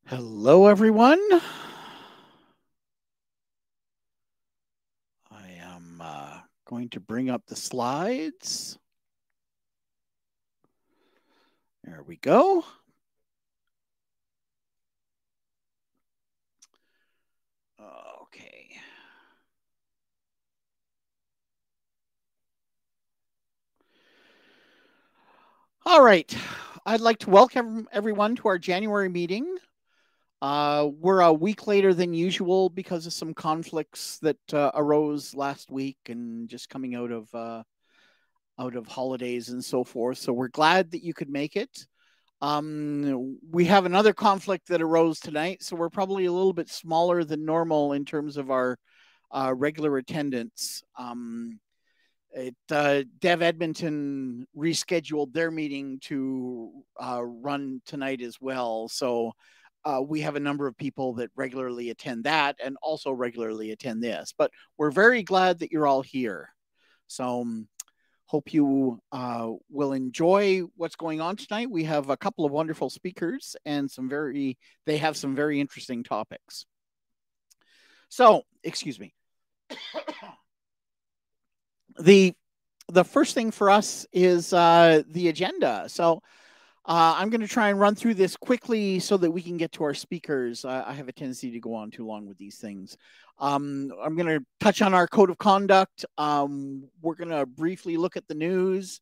Hello, everyone. I am going to bring up the slides. There we go. Okay. All right. I'd like to welcome everyone to our January meeting. We're a week later than usual because of some conflicts that arose last week and just coming out of holidays and so forth. So we're glad that you could make it. We have another conflict that arose tonight, so we're probably a little bit smaller than normal in terms of our regular attendance. DevEdmonton rescheduled their meeting to run tonight as well, so we have a number of people that regularly attend that and also regularly attend this. But we're very glad that you're all here. So hope you will enjoy what's going on tonight. We have a couple of wonderful speakers and they have some very interesting topics. So, excuse me. The first thing for us is the agenda. So I'm going to try and run through this quickly so that we can get to our speakers. I have a tendency to go on too long with these things. I'm going to touch on our code of conduct. We're going to briefly look at the news.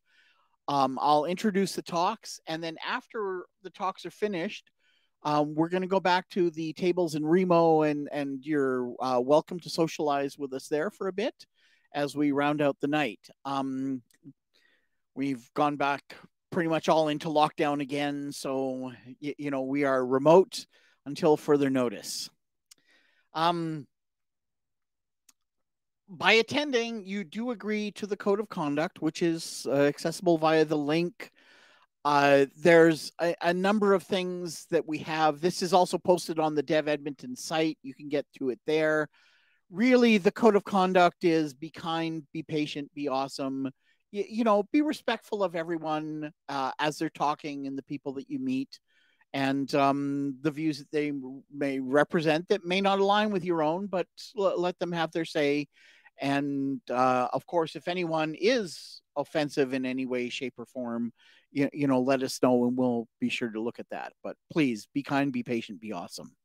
I'll introduce the talks, and then after the talks are finished, we're going to go back to the tables in Remo, and you're welcome to socialize with us there for a bit as we round out the night. We've gone back pretty much all into lockdown again, so we are remote until further notice. By attending, you do agree to the code of conduct, which is accessible via the link. There's a number of things that we have. This is also posted on the DevEdmonton site. You can get to it there. Really, the code of conduct is be kind, be patient, be awesome. Be respectful of everyone as they're talking and the people that you meet, and the views that they may represent that may not align with your own, but let them have their say. And of course, if anyone is offensive in any way, shape, or form, let us know and we'll be sure to look at that. But please be kind, be patient, be awesome.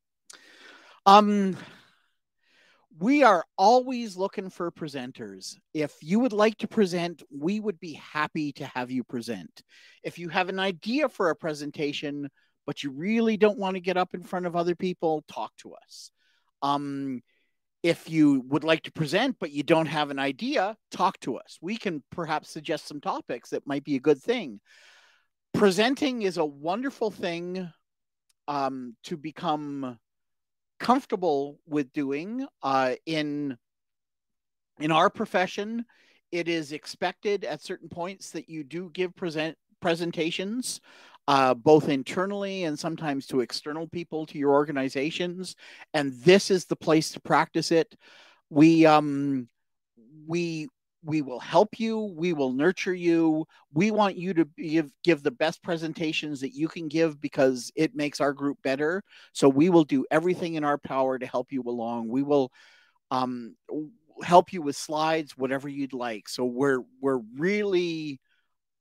We are always looking for presenters. If you would like to present, we would be happy to have you present. If you have an idea for a presentation, but you really don't want to get up in front of other people, talk to us. If you would like to present, but you don't have an idea, talk to us. We can perhaps suggest some topics that might be a good thing. Presenting is a wonderful thing to become comfortable with doing. In our profession, it is expected at certain points that you do give presentations, both internally and sometimes to external people, to your organizations. And this is the place to practice it. We will help you. We will nurture you. We want you to give the best presentations that you can give because it makes our group better. So we will do everything in our power to help you along. We will help you with slides, whatever you'd like. So we're really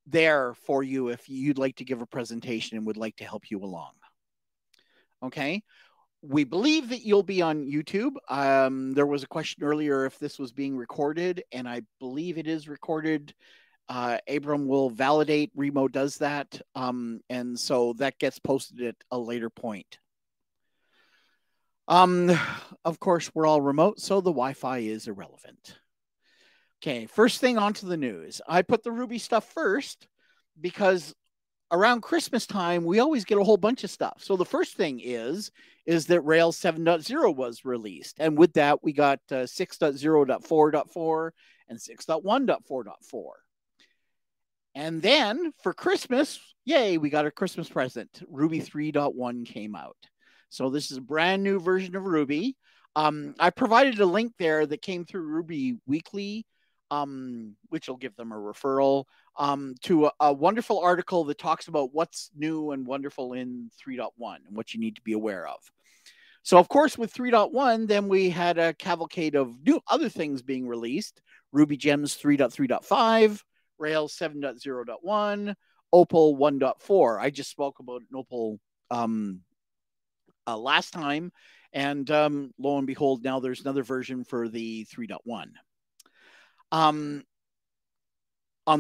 there for you if you'd like to give a presentation and would like to help you along. Okay. We believe that you'll be on YouTube. There was a question earlier if this was being recorded, and I believe it is recorded. Abram will validate. Remo does that. And so that gets posted at a later point. Of course, we're all remote, so the Wi-Fi is irrelevant. Okay, first thing onto the news. I put the Ruby stuff first because around Christmas time, we always get a whole bunch of stuff. So the first thing is that Rails 7.0 was released. And with that, we got 6.0.4.4 and 6.1.4.4. And then for Christmas, yay, we got a Christmas present. Ruby 3.1 came out. So this is a brand new version of Ruby. I provided a link there that came through Ruby Weekly. which will give them a referral to a wonderful article that talks about what's new and wonderful in 3.1 and what you need to be aware of. So, of course, with 3.1, then we had a cavalcade of new other things being released. Ruby Gems 3.3.5, Rails 7.0.1, Opal 1.4. I just spoke about Opal last time, and lo and behold, now there's another version for the 3.1. On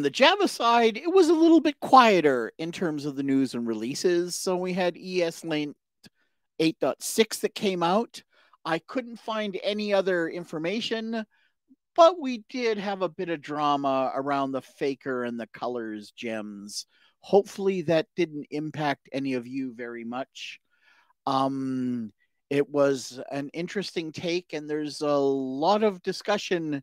the Java side, it was a little bit quieter in terms of the news and releases. So we had ESLint 8.6 that came out. I couldn't find any other information, but we did have a bit of drama around the faker and the colors gems. Hopefully that didn't impact any of you very much. It was an interesting take, and there's a lot of discussion,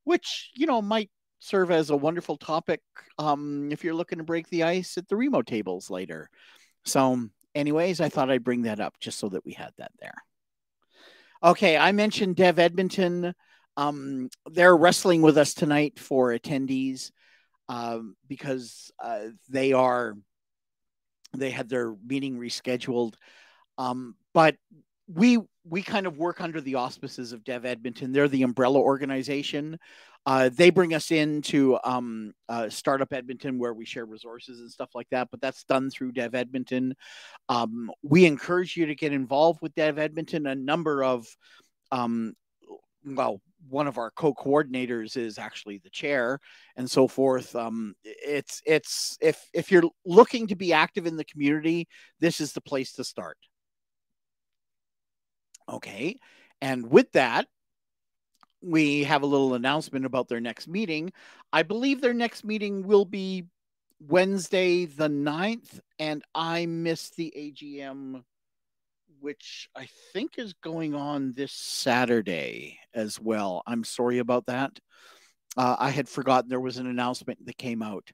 which, might serve as a wonderful topic if you're looking to break the ice at the remote tables later. So anyways, I thought I'd bring that up just so that we had that there. Okay, I mentioned DevEdmonton. They're wrestling with us tonight for attendees because they had their meeting rescheduled. But we kind of work under the auspices of DevEdmonton. They're the umbrella organization. They bring us into Startup Edmonton, where we share resources and stuff like that, but that's done through DevEdmonton. We encourage you to get involved with DevEdmonton. A number of, one of our co-coordinators is actually the chair and so forth. It's if you're looking to be active in the community, this is the place to start. Okay, and with that, we have a little announcement about their next meeting. I believe their next meeting will be Wednesday the 9th, and I missed the AGM, which I think is going on this Saturday as well. I'm sorry about that. I had forgotten there was an announcement that came out.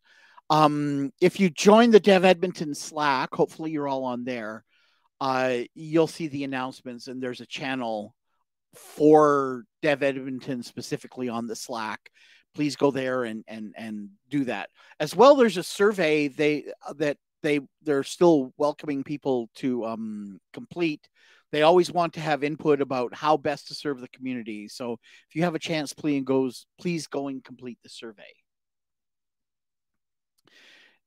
If you join the DevEdmonton Slack, hopefully you're all on there, you'll see the announcements, and there's a channel for DevEdmonton specifically on the Slack. Please go there and do that. As well, there's a survey they're still welcoming people to complete. They always want to have input about how best to serve the community. So if you have a chance, please go and complete the survey.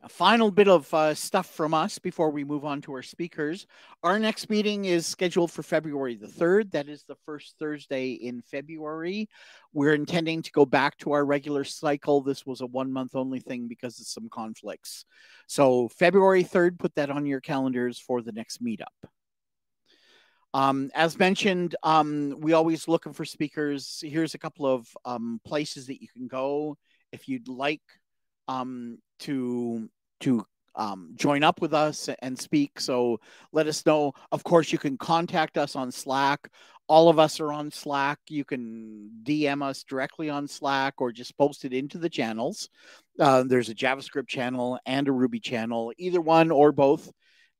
A final bit of stuff from us before we move on to our speakers. Our next meeting is scheduled for February the 3rd. That is the first Thursday in February. We're intending to go back to our regular cycle. This was a 1 month only thing because of some conflicts. So February 3rd, put that on your calendars for the next meetup. As mentioned, we always looking for speakers. Here's a couple of places that you can go if you'd like to join up with us and speak. So let us know. Of course, you can contact us on Slack. All of us are on Slack. You can DM us directly on Slack or just post it into the channels. There's a JavaScript channel and a Ruby channel, either one or both.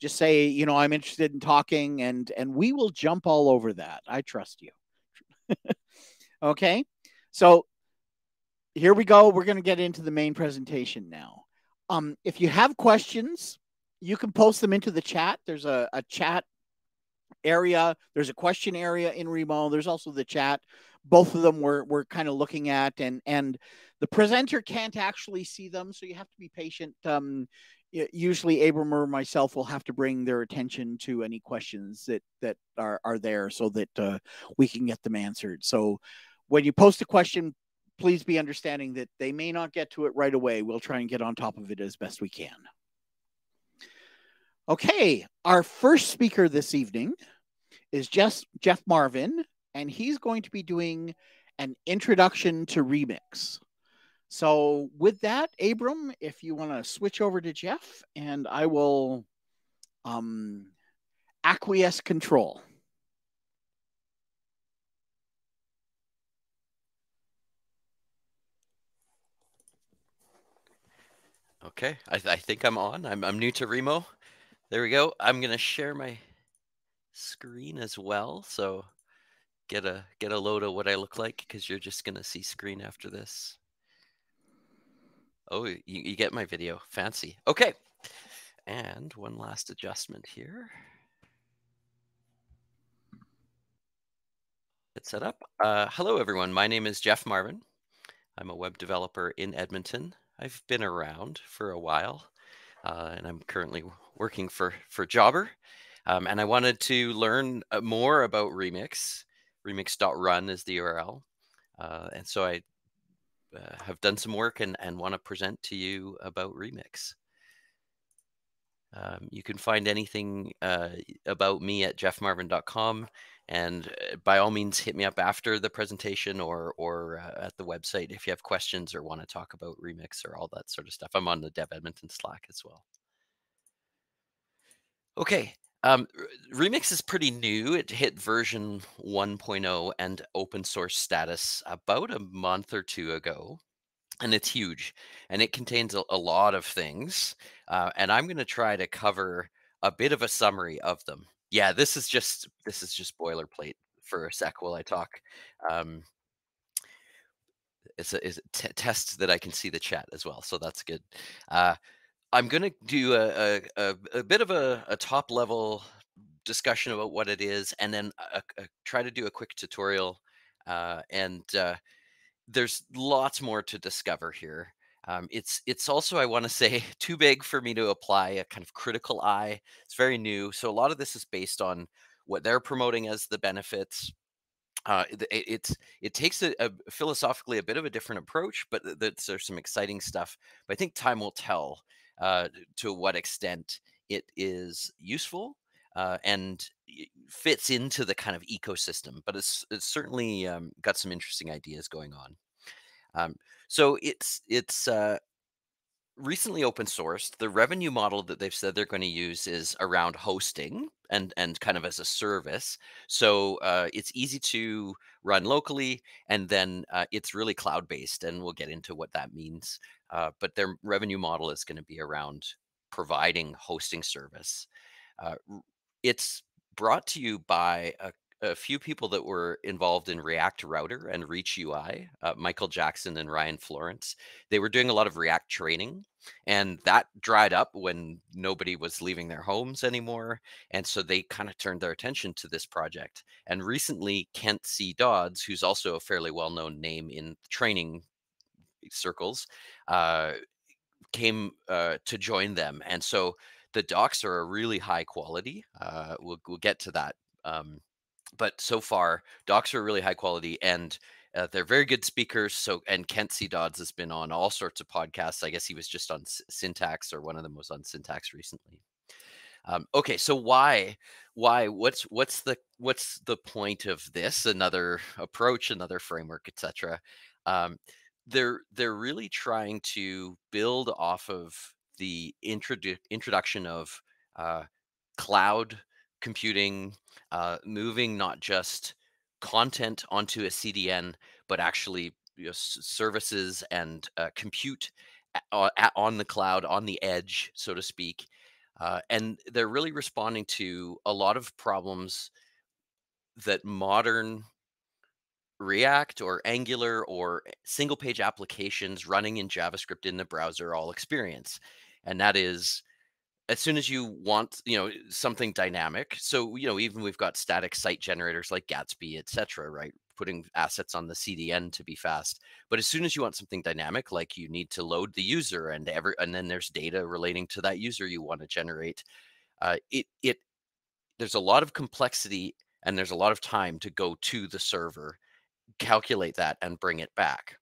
Just say, I'm interested in talking, and we will jump all over that. I trust you. Okay, so here we go. We're going to get into the main presentation now. If you have questions, you can post them into the chat. There's a chat area. There's a question area in Remo. There's also the chat. Both of them we're kind of looking at, and the presenter can't actually see them, so you have to be patient. Usually Abram or myself will have to bring their attention to any questions that are there so that we can get them answered. So when you post a question, please be understanding that they may not get to it right away. We'll try and get on top of it as best we can. Okay, our first speaker this evening is Jeff Marvin, and he's going to be doing an introduction to Remix. So with that, Abram, if you want to switch over to Jeff, and I will acquiesce control. Okay, I think I'm on. I'm new to Remo. There we go. I'm gonna share my screen as well, so get a load of what I look like, because you're just gonna see screen after this. Oh, you get my video. Fancy. Okay. And one last adjustment here. It's set up. Hello, everyone. My name is Jeff Marvin. I'm a web developer in Edmonton. I've been around for a while, and I'm currently working for Jobber. And I wanted to learn more about Remix. Remix.run is the URL. And so I have done some work and want to present to you about Remix. You can find anything about me at jeffmarvin.com, and by all means, hit me up after the presentation or at the website if you have questions or want to talk about Remix or all that sort of stuff. I'm on the DevEdmonton Slack as well. Okay, Remix is pretty new. It hit version 1.0 and open source status about a month or two ago. And it's huge, and it contains a lot of things. And I'm going to try to cover a bit of a summary of them. Yeah, this is just boilerplate for a sec while I talk. Um, it's a test that I can see the chat as well, so that's good. I'm going to do a bit of a top level discussion about what it is, and then try to do a quick tutorial. And there's lots more to discover here. It's also, I want to say, too big for me to apply a kind of critical eye. It's very new, so a lot of this is based on what they're promoting as the benefits. It takes a philosophically a bit of a different approach, but there's some exciting stuff. But I think time will tell to what extent it is useful and fits into the kind of ecosystem. But it's certainly got some interesting ideas going on. Um, so it's recently open sourced. The revenue model that they've said they're going to use is around hosting and kind of as a service. So it's easy to run locally, and then it's really cloud based, and we'll get into what that means. But their revenue model is going to be around providing hosting service. It's brought to you by a few people that were involved in React Router and Reach UI, Michael Jackson and Ryan Florence. They were doing a lot of React training, and that dried up when nobody was leaving their homes anymore. And so they kind of turned their attention to this project. And recently, Kenzie Dodds, who's also a fairly well known name in training circles, uh, came to join them. And so the docs are a really high quality. We'll get to that. But so far, docs are really high quality, and they're very good speakers. So, and Kenzie Dodds has been on all sorts of podcasts. I guess he was just on Syntax, or one of them was on Syntax recently. Okay, so what's the point of this? Another approach, another framework, etc. Um, they're really trying to build off of the introduction of uh, cloud computing, moving not just content onto a CDN, but actually services and compute on the cloud, on the edge, so to speak. And they're really responding to a lot of problems that modern React or Angular or single page applications running in JavaScript in the browser all experience. And that is, as soon as you want, something dynamic. So, even we've got static site generators like Gatsby, etc., right? Putting assets on the CDN to be fast. But as soon as you want something dynamic, like you need to load the user and then there's data relating to that user you want to generate, it there's a lot of complexity and there's a lot of time to go to the server, calculate that, and bring it back.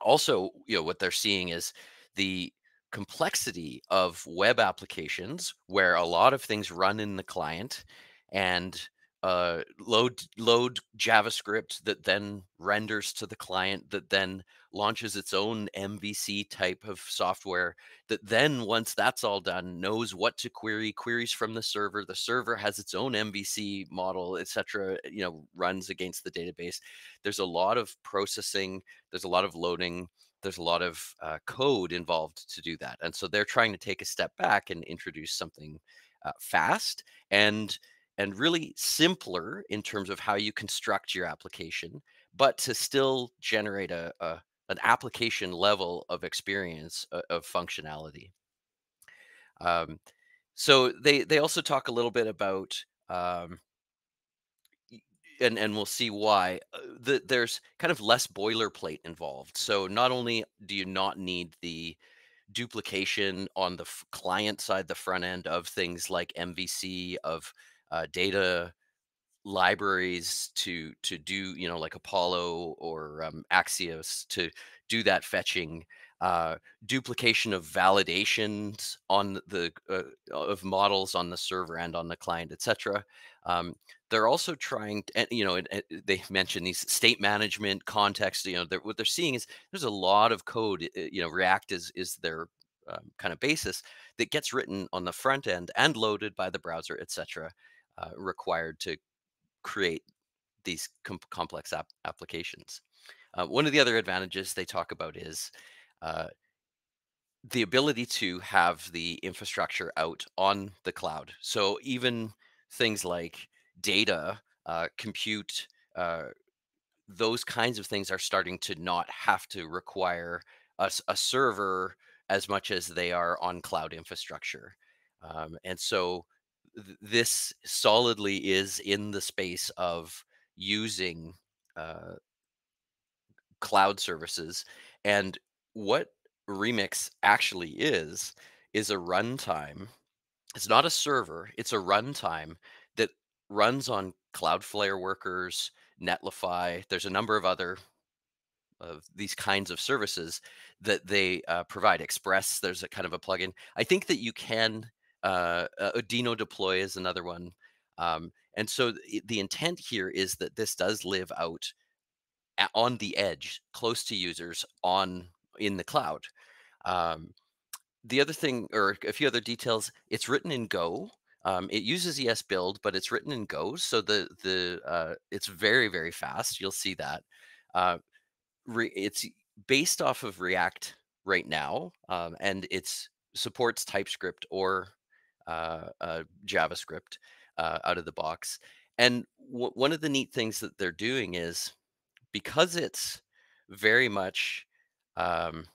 Also, what they're seeing is the complexity of web applications where a lot of things run in the client and load JavaScript that then renders to the client, that then launches its own MVC type of software, that then once that's all done knows what to queries from the server. The server has its own MVC model, etc., runs against the database. There's a lot of processing, there's a lot of loading, there's a lot of code involved to do that. And so they're trying to take a step back and introduce something fast and really simpler in terms of how you construct your application, but to still generate a an application level of experience of functionality. Um, so they also talk a little bit about y- and we'll see why there's kind of less boilerplate involved. So not only do you not need the duplication on the client side, the front end of things like MVC, of data libraries to do, like Apollo or Axios to do that fetching, duplication of validations on the of models on the server and on the client, etc. um, they're also trying and they mention these state management context. What they're seeing is there's a lot of code. React is their kind of basis that gets written on the front end and loaded by the browser, etc., required to create these complex applications. One of the other advantages they talk about is uh, the ability to have the infrastructure out on the cloud. So even things like data, compute, uh, those kinds of things are starting to not have to require a server as much as they are on cloud infrastructure. And so this solidly is in the space of using uh, cloud services. And what Remix actually is a runtime. It's not a server, it's a runtime that runs on Cloudflare workers, Netlify. There's a number of other of these kinds of services that they provide. Express, there's a kind of a plugin. I think that you can. Deno Deploy is another one. And so the intent here is that this does live out on the edge, close to users on in the cloud. Um, the other thing, or a few other details, it's written in Go. It uses ES Build, but it's written in Go, so it's very, very fast. You'll see that. Uh, it's based off of React right now, and it's supports TypeScript or JavaScript out of the box. And one of the neat things that they're doing is because it's very much um,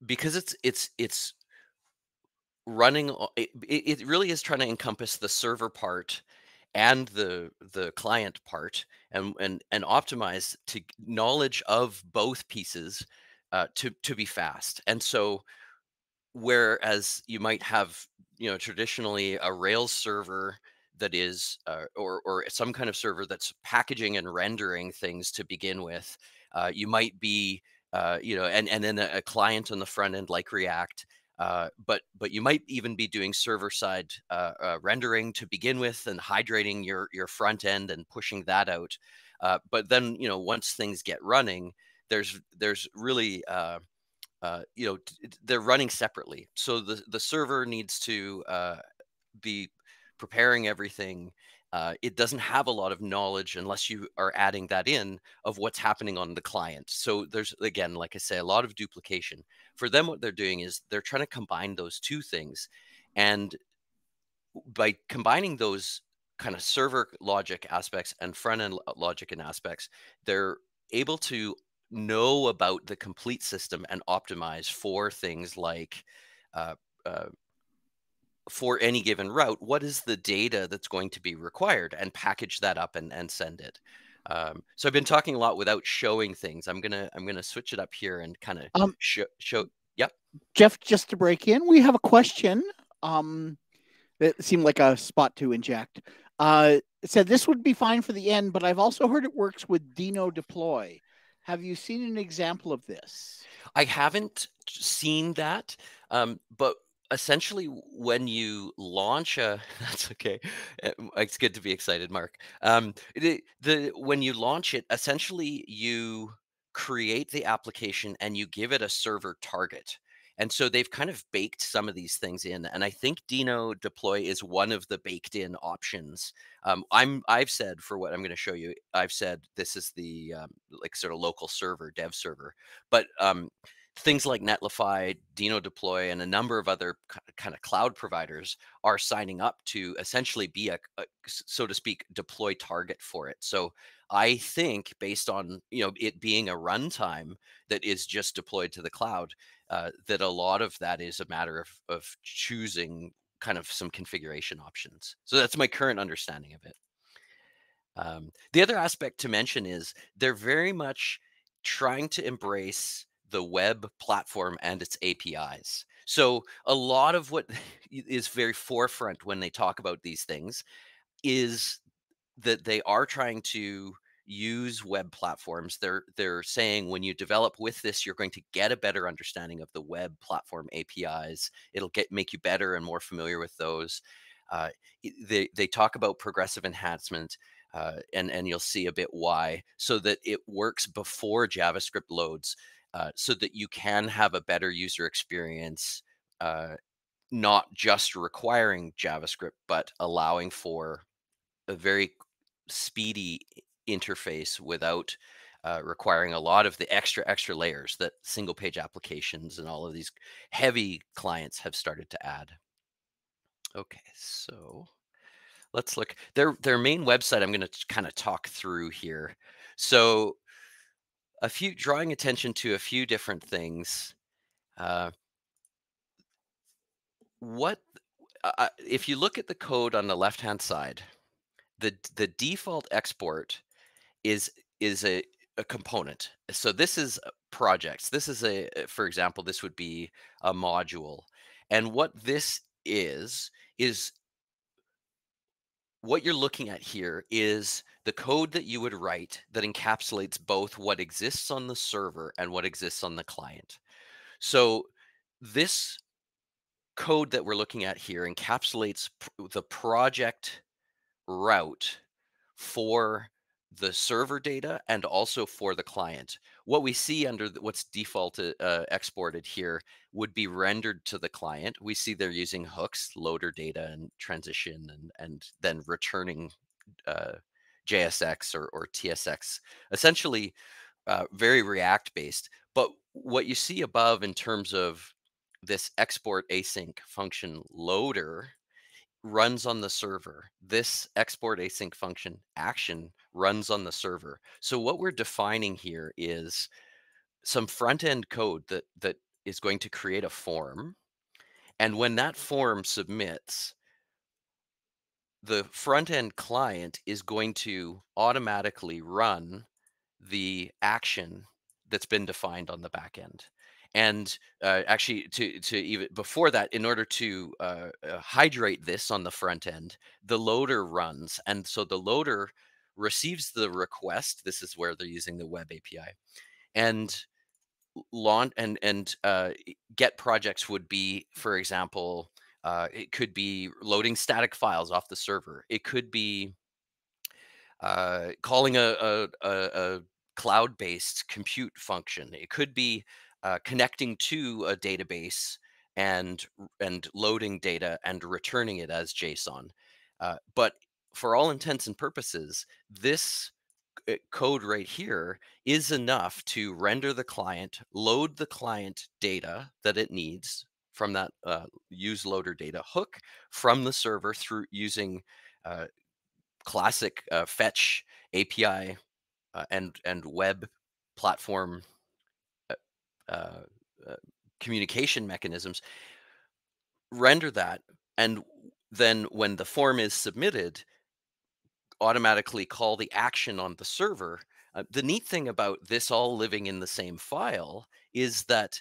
because it's running it really is trying to encompass the server part and the client part, and optimize to knowledge of both pieces to be fast. And so whereas you might have, traditionally a Rails server that is, or some kind of server that's packaging and rendering things to begin with, you might be, and then a client on the front end like React. But you might even be doing server side rendering to begin with, and hydrating your front end and pushing that out. But then, once things get running, there's really they're running separately. So the server needs to be preparing everything. It doesn't have a lot of knowledge unless you are adding that in of what's happening on the client. So there's, again, like I say, a lot of duplication. For them, what they're doing is they're trying to combine those two things. And by combining those kind of server logic aspects and front end logic and aspects, they're able to know about the complete system and optimize for things like uh, uh, for any given route, what is the data that's going to be required, and package that up and send it. So I've been talking a lot without showing things. I'm gonna switch it up here and kind of Um, show. Yep. Jeff, just to break in, we have a question. It seemed like a spot to inject. It said this would be fine for the end, but I've also heard it works with Deno Deploy. Have you seen an example of this? I haven't seen that, but essentially when you launch a that's okay. It's good to be excited, Mark. The when you launch it, essentially you create the application and you give it a server target. And so they've kind of baked some of these things in, and I think Deno Deploy is one of the baked in options. I've said, for what I'm going to show you, I've said this is the like sort of local server, dev server, but things like Netlify, Deno Deploy, and a number of other kind of cloud providers are signing up to essentially be so to speak, deploy target for it. So I think based on, it being a runtime that is just deployed to the cloud, that a lot of that is a matter of choosing kind of some configuration options. So that's my current understanding of it. The other aspect to mention is they're very much trying to embrace the web platform and its APIs. So a lot of what is very forefront when they talk about these things is that they are trying to use web platforms. They're saying when you develop with this, you're going to get a better understanding of the web platform APIs. It'll make you better and more familiar with those. Uh, they talk about progressive enhancement, and you'll see a bit why, so that it works before JavaScript loads, so that you can have a better user experience. Not just requiring JavaScript, but allowing for a very speedy interface without requiring a lot of the extra layers that single page applications and all of these heavy clients have started to add. Okay, so let's look their main website. I'm going to kind of talk through here. So drawing attention to a few different things. Uh, what if you look at the code on the left hand side, the default export is a component. So this is projects. This is for example, this would be a module. And what this is what you're looking at here is the code that you would write that encapsulates both what exists on the server and what exists on the client. So this code that we're looking at here encapsulates the project route for the server data and also for the client. What we see under what's default exported here would be rendered to the client. We see they're using hooks, loader data and transition, and then returning uh, JSX or TSX, essentially very React based. But what you see above in terms of this export async function loader runs on the server. This export async function action runs on the server. So what we're defining here is some front end code that is going to create a form. And when that form submits, the front end client is going to automatically run the action that's been defined on the back end. And actually, to even before that, in order to hydrate this on the front end, the loader runs, and so the loader receives the request. This is where they're using the web API, and launch and get projects would be, for example, it could be loading static files off the server. It could be calling a cloud-based compute function. It could be connecting to a database and loading data and returning it as JSON. But for all intents and purposes, this code right here is enough to render the client, load the client data that it needs from that use loader data hook from the server through using uh, classic fetch API and web platform uh, uh, uh, communication mechanisms, render that, and then when the form is submitted, automatically call the action on the server. The neat thing about this all living in the same file is that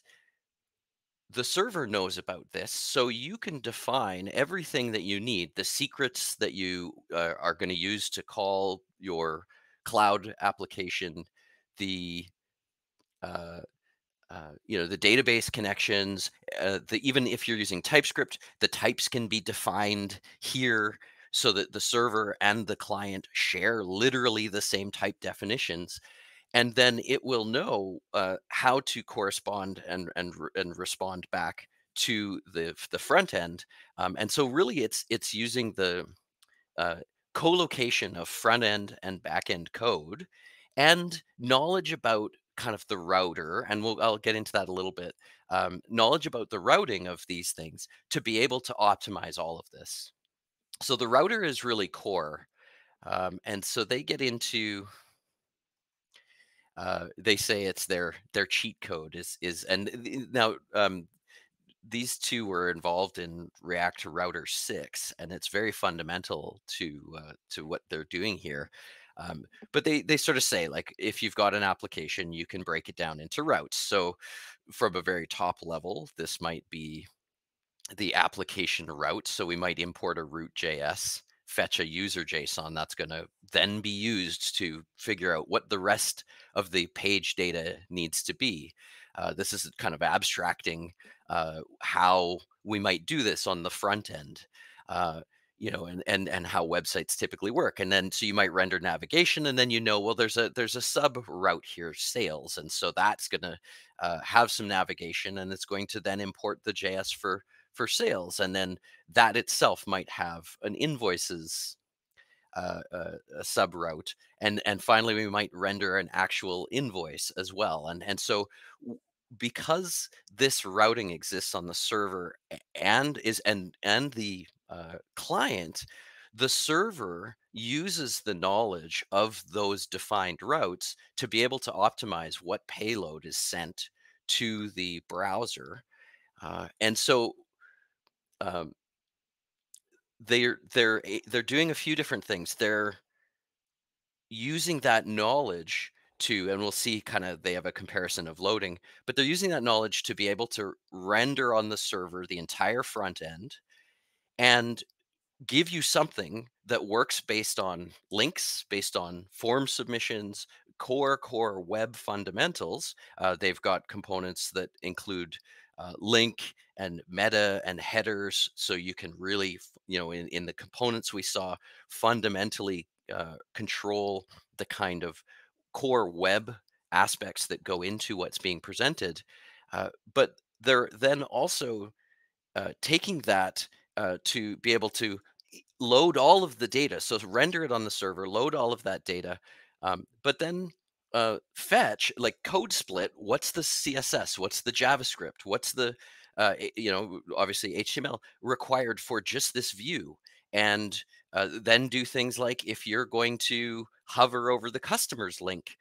the server knows about this, so you can define everything that you need, the secrets that you are going to use to call your cloud application, the uh, the database connections, even if you're using TypeScript, the types can be defined here so that the server and the client share literally the same type definitions, and then it will know how to correspond and respond back to the front end. And so really it's using the uh, co-location of front end and back end code and knowledge about kind of the router, and I'll get into that a little bit. Knowledge about the routing of these things to be able to optimize all of this. So the router is really core, and so they get into. They say it's their cheat code is and now these two were involved in React Router 6, and it's very fundamental to what they're doing here. But they sort of say, like, if you've got an application, you can break it down into routes. So from a very top level, this might be the application route. So we might import a root.js, fetch a user JSON that's going to then be used to figure out what the rest of the page data needs to be. This is kind of abstracting how we might do this on the front end. And how websites typically work. And then so you might render navigation, and then well, there's a sub route here, sales, and so that's going to have some navigation, and it's going to then import the JS for sales, and then that itself might have an invoices a sub route, and finally we might render an actual invoice as well, because this routing exists on the server and the client, the server uses the knowledge of those defined routes to be able to optimize what payload is sent to the browser. And so um, they're doing a few different things. They're using that knowledge to, and we'll see kind of they have a comparison of loading, but they're using that knowledge to be able to render on the server the entire front end and give you something that works based on links, based on form submissions, core web fundamentals. They've got components that include link and meta and headers, so you can really, in the components we saw, fundamentally control the kind of core web aspects that go into what's being presented. But they're then also taking that to be able to load all of the data. So render it on the server, load all of that data, but then fetch, like code split. What's the CSS? What's the JavaScript? What's the obviously HTML required for just this view? And then do things like, if you're going to hover over the customer's link,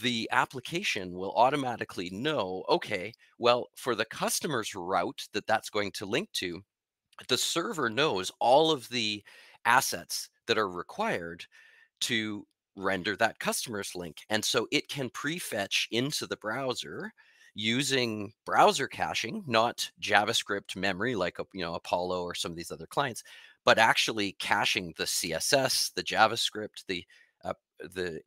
the application will automatically know, okay, well, for the customer's route that's going to link to, the server knows all of the assets that are required to render that customer's link. And so it can prefetch into the browser using browser caching, not JavaScript memory like Apollo or some of these other clients, but actually caching the CSS, the JavaScript, the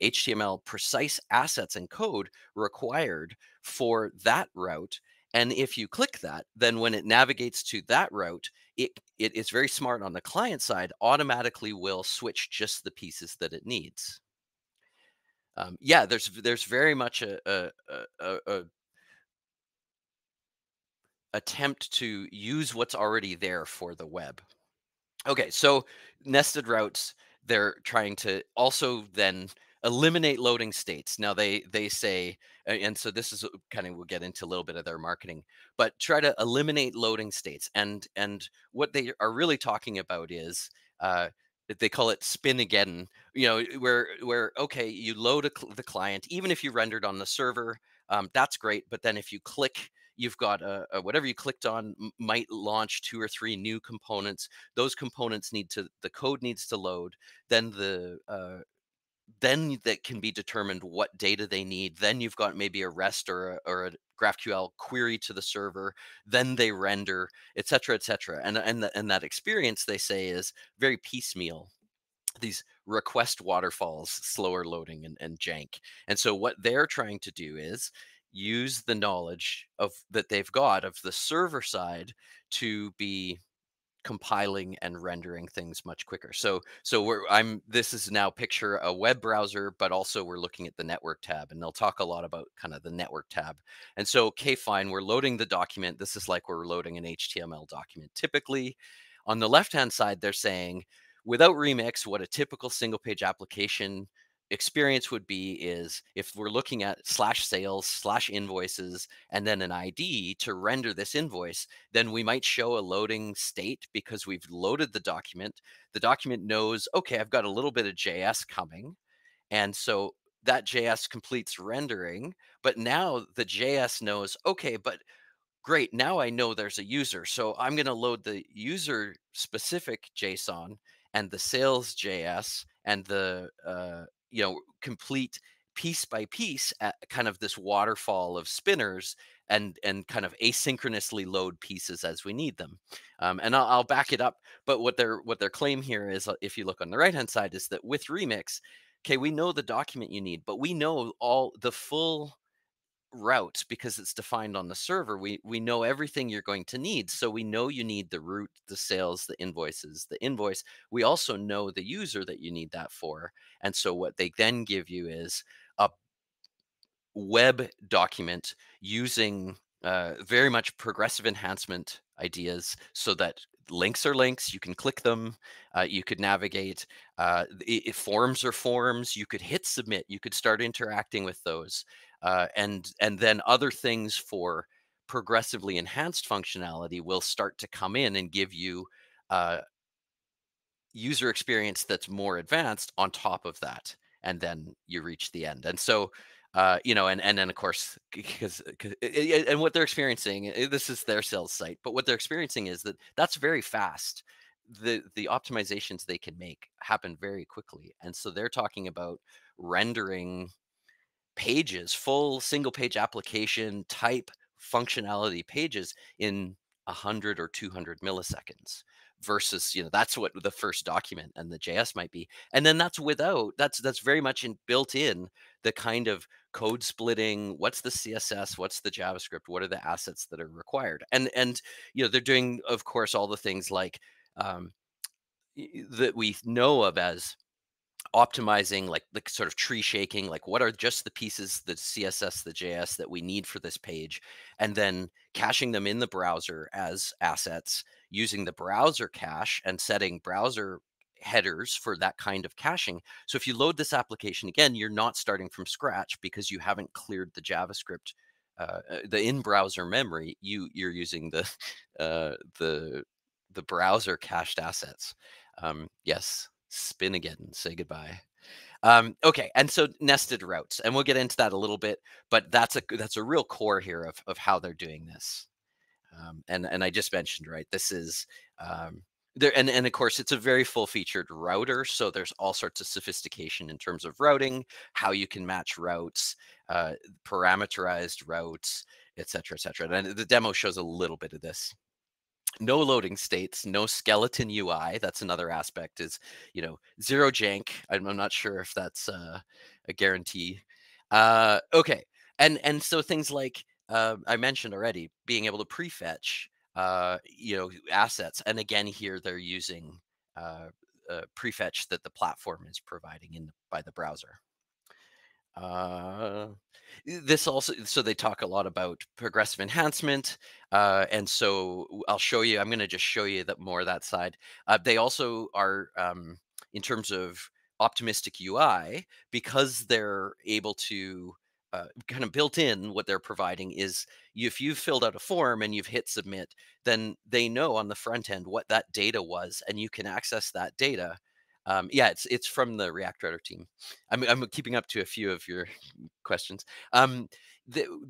HTML precise assets and code required for that route. And if you click that, then when it navigates to that route, it is very smart on the client side, automatically will switch just the pieces that it needs. Yeah, there's very much a attempt to use what's already there for the web. Okay, so nested routes, they're trying to also then eliminate loading states. Now they say, and so this is kind of, we'll get into a little bit of their marketing, but try to eliminate loading states. And what they are really talking about is they call it spin again. Where okay, you load the client, even if you rendered on the server, that's great. But then if you click, you've got whatever you clicked on might launch 2 or 3 new components. Those components the code needs to load. Then then that can be determined what data they need. Then you've got maybe a REST or a GraphQL query to the server. Then they render, et cetera, et cetera. And that experience, they say, is very piecemeal. These request waterfalls, slower loading, and jank. And so what they're trying to do is use the knowledge of that they've got of the server side to be compiling and rendering things much quicker. So this is now picture a web browser, but also we're looking at the network tab, and they'll talk a lot about kind of the network tab. And so, okay, fine, we're loading the document. This is like we're loading an HTML document. Typically, on the left-hand side, they're saying, without Remix, what a typical single page application experience would be is, if we're looking at /sales/invoices and then an ID to render this invoice, then we might show a loading state because we've loaded the document. The document knows, okay, I've got a little bit of JS coming. And so that JS completes rendering, but now the JS knows, okay, but great, now I know there's a user. So I'm going to load the user specific JSON and the sales JS and the complete piece by piece at kind of this waterfall of spinners, and kind of asynchronously load pieces as we need them. And I'll back it up. But what their claim here is, if you look on the right hand side, is that with Remix, okay, we know the document you need, but we know all the full route because it's defined on the server. We know everything you're going to need. So we know you need the route, the sales, the invoices, the invoice. We also know the user that you need that for. And so what they then give you is a web document using very much progressive enhancement ideas, so that links are links, you can click them, you could navigate, forms are forms, you could hit submit, you could start interacting with those, and then other things for progressively enhanced functionality will start to come in and give you uh, user experience that's more advanced on top of that, and then you reach the end. And so and then of course, because and what they're experiencing, this is their sales site, but what they're experiencing is that that's very fast. The optimizations they can make happen very quickly, and so they're talking about rendering pages, full single page application type functionality pages in 100 or 200 milliseconds, versus, that's what the first document and the JS might be. And then that's very much built in the kind of code splitting. What's the CSS? What's the JavaScript? What are the assets that are required? And they're doing, of course, all the things like um, that we know of as optimizing, like the sort of tree shaking, like what are just the pieces, the CSS, the JS that we need for this page, and then caching them in the browser as assets using the browser cache and setting browser headers for that kind of caching. So if you load this application again, you're not starting from scratch because you haven't cleared the JavaScript, the in-browser memory. You're using the browser cached assets. Yes, spin again, say goodbye. Okay, and so nested routes, and we'll get into that a little bit, but that's a real core here of how they're doing this. And I just mentioned, right, this is there, and of course it's a very full featured router, so there's all sorts of sophistication in terms of routing, how you can match routes, parameterized routes, et cetera, et cetera. And the demo shows a little bit of this. No loading states, no skeleton UI. That's another aspect, is, zero jank. I'm not sure if that's a guarantee. Okay. And so things like, I mentioned already, being able to prefetch, assets. And again, here they're using prefetch that the platform is providing by the browser. Uh, this also, so they talk a lot about progressive enhancement, and so I'll show you. I'm going to just show you that more of that side. They also are, in terms of optimistic UI, because they're able to kind of built in. What they're providing is, if you've filled out a form and you've hit submit, then they know on the front end what that data was, and you can access that data. Yeah, it's from the React Router team. I'm keeping up to a few of your questions.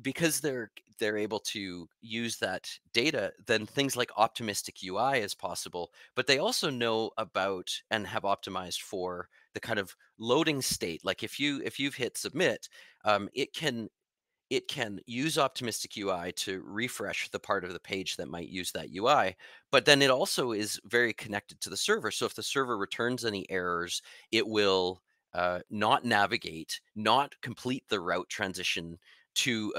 Because they're able to use that data, then things like optimistic UI is possible. But they also know about and have optimized for the kind of loading state. Like if you've hit submit, it can use optimistic UI to refresh the part of the page that might use that UI, but then it also is very connected to the server. So if the server returns any errors, it will not navigate, not complete the route transition to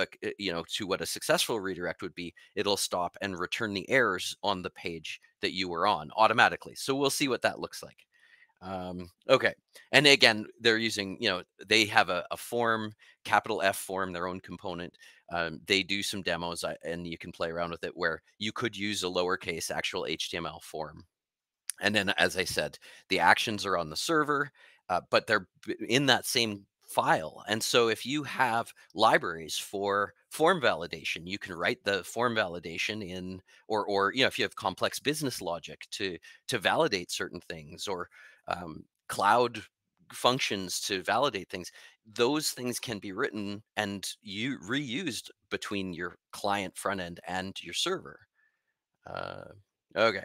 to what a successful redirect would be. It'll stop and return the errors on the page that you were on automatically. So we'll see what that looks like. Okay. And again, they're using, they have a form, capital F form, their own component. They do some demos, and you can play around with it, where you could use a lowercase actual HTML form. And then, as I said, the actions are on the server, but they're in that same file. And so if you have libraries for form validation, you can write the form validation in, or if you have complex business logic to validate certain things, or cloud functions to validate things, those things can be written and you reused between your client front end and your server. Okay.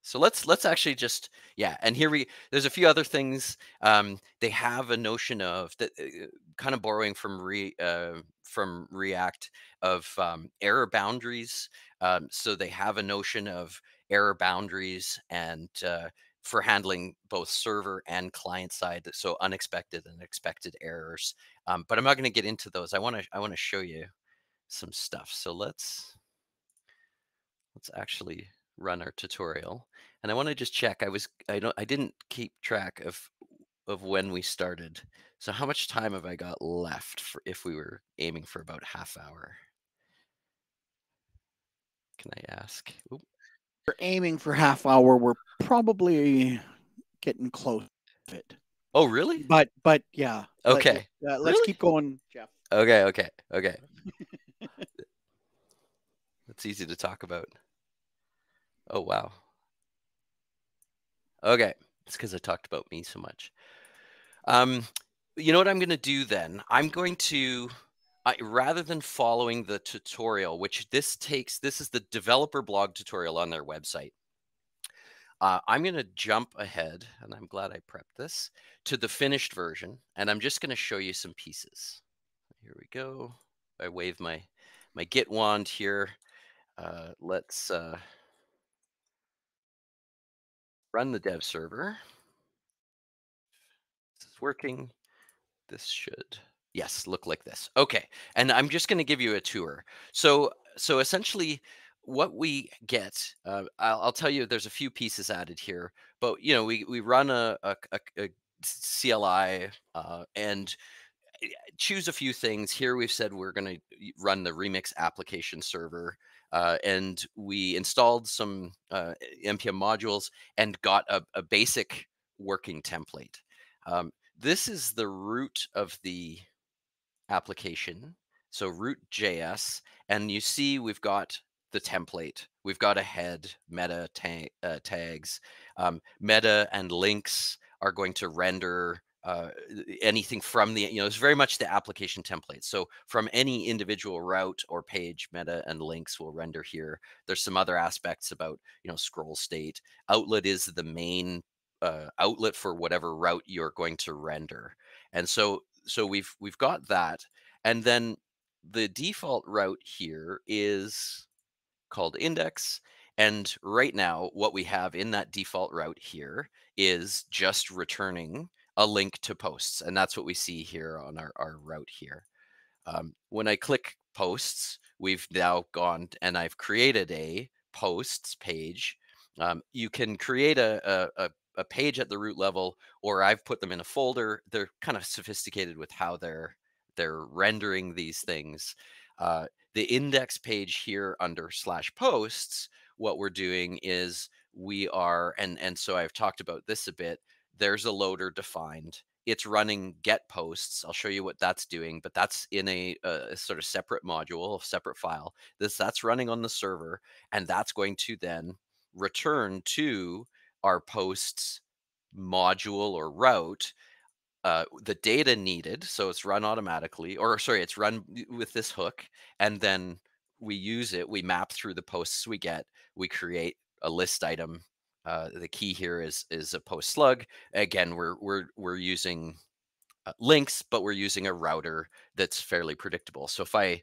So let's actually just, yeah, and here there's a few other things. They have a notion of that, kind of borrowing from React, of error boundaries. So they have a notion of error boundaries, and for handling both server and client side, so unexpected and expected errors. But I'm not going to get into those. I want to show you some stuff. So let's actually run our tutorial. And I want to just check. I didn't keep track of when we started. So how much time have I got left for if we were aiming for about half hour? Can I ask? Oop. We're aiming for half hour. We're probably getting close to it. Oh, really? But yeah. Okay. Let's Really? keep going, Jeff. Okay. That's easy to talk about. Oh, wow. Okay. It's because I talked about me so much. You know what I'm going to do then? I'm going to, rather than following the tutorial, which this is the developer blog tutorial on their website. I'm going to jump ahead, and I'm glad I prepped this, to the finished version, and I'm just going to show you some pieces. Here we go. I wave my Git wand here. Let's run the dev server. This is working. This should, yes, look like this. Okay, and I'm just going to give you a tour. So essentially, what we get, I'll tell you, there's a few pieces added here, but we run a CLI, and choose a few things. Here we've said we're going to run the Remix application server, and we installed some npm modules and got a basic working template. This is the root of the application, so root.js, and you see we've got the template. We've got a head, meta tags. Meta and links are going to render anything from the, it's very much the application template. So from any individual route or page, meta and links will render here. There's some other aspects about, scroll state. Outlet is the main outlet for whatever route you're going to render. And so we've got that. And then the default route here is called index. And right now, what we have in that default route here is just returning a link to posts. And that's what we see here on our route here. When I click posts, we've now gone and I've created a posts page. You can create a page at the root level, or I've put them in a folder. They're kind of sophisticated with how they're rendering these things. The index page here under /posts, what we're doing is we are, and so I've talked about this a bit, there's a loader defined. It's running get posts. I'll show you what that's doing, but that's in a sort of separate module, separate file. That's running on the server, and that's going to then return to our posts module or route the data needed. So it's run automatically, or sorry, it's run with this hook, and then we use it. We map through the posts we get. We create a list item. The key here is a post slug. Again, we're using links, but we're using a router that's fairly predictable. So if I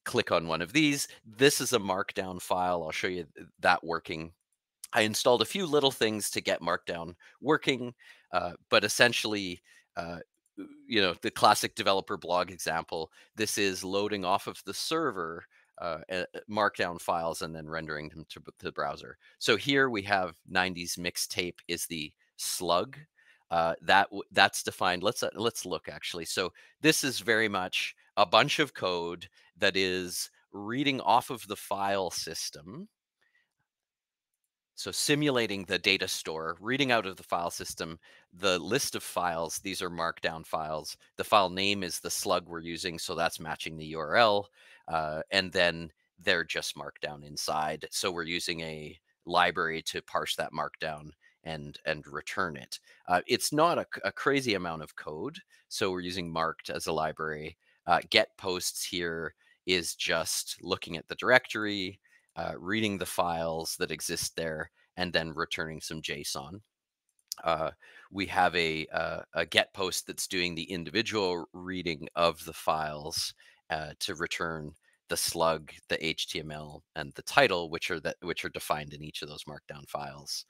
click on one of these, this is a markdown file. I'll show you that working. I installed a few little things to get Markdown working, but essentially, the classic developer blog example, this is loading off of the server Markdown files and then rendering them to the browser. So here we have 90s mixtape is the slug. That's defined. Let's look actually. So this is very much a bunch of code that is reading off of the file system. So simulating the data store, reading out of the file system, the list of files, these are markdown files. The file name is the slug we're using, so that's matching the URL. And then they're just markdown inside. So we're using a library to parse that markdown and return it. It's not a crazy amount of code, so we're using marked as a library. Get posts here is just looking at the directory, reading the files that exist there, and then returning some JSON. Uh, we have a get post that's doing the individual reading of the files to return the slug, the HTML, and the title, which are defined in each of those markdown files.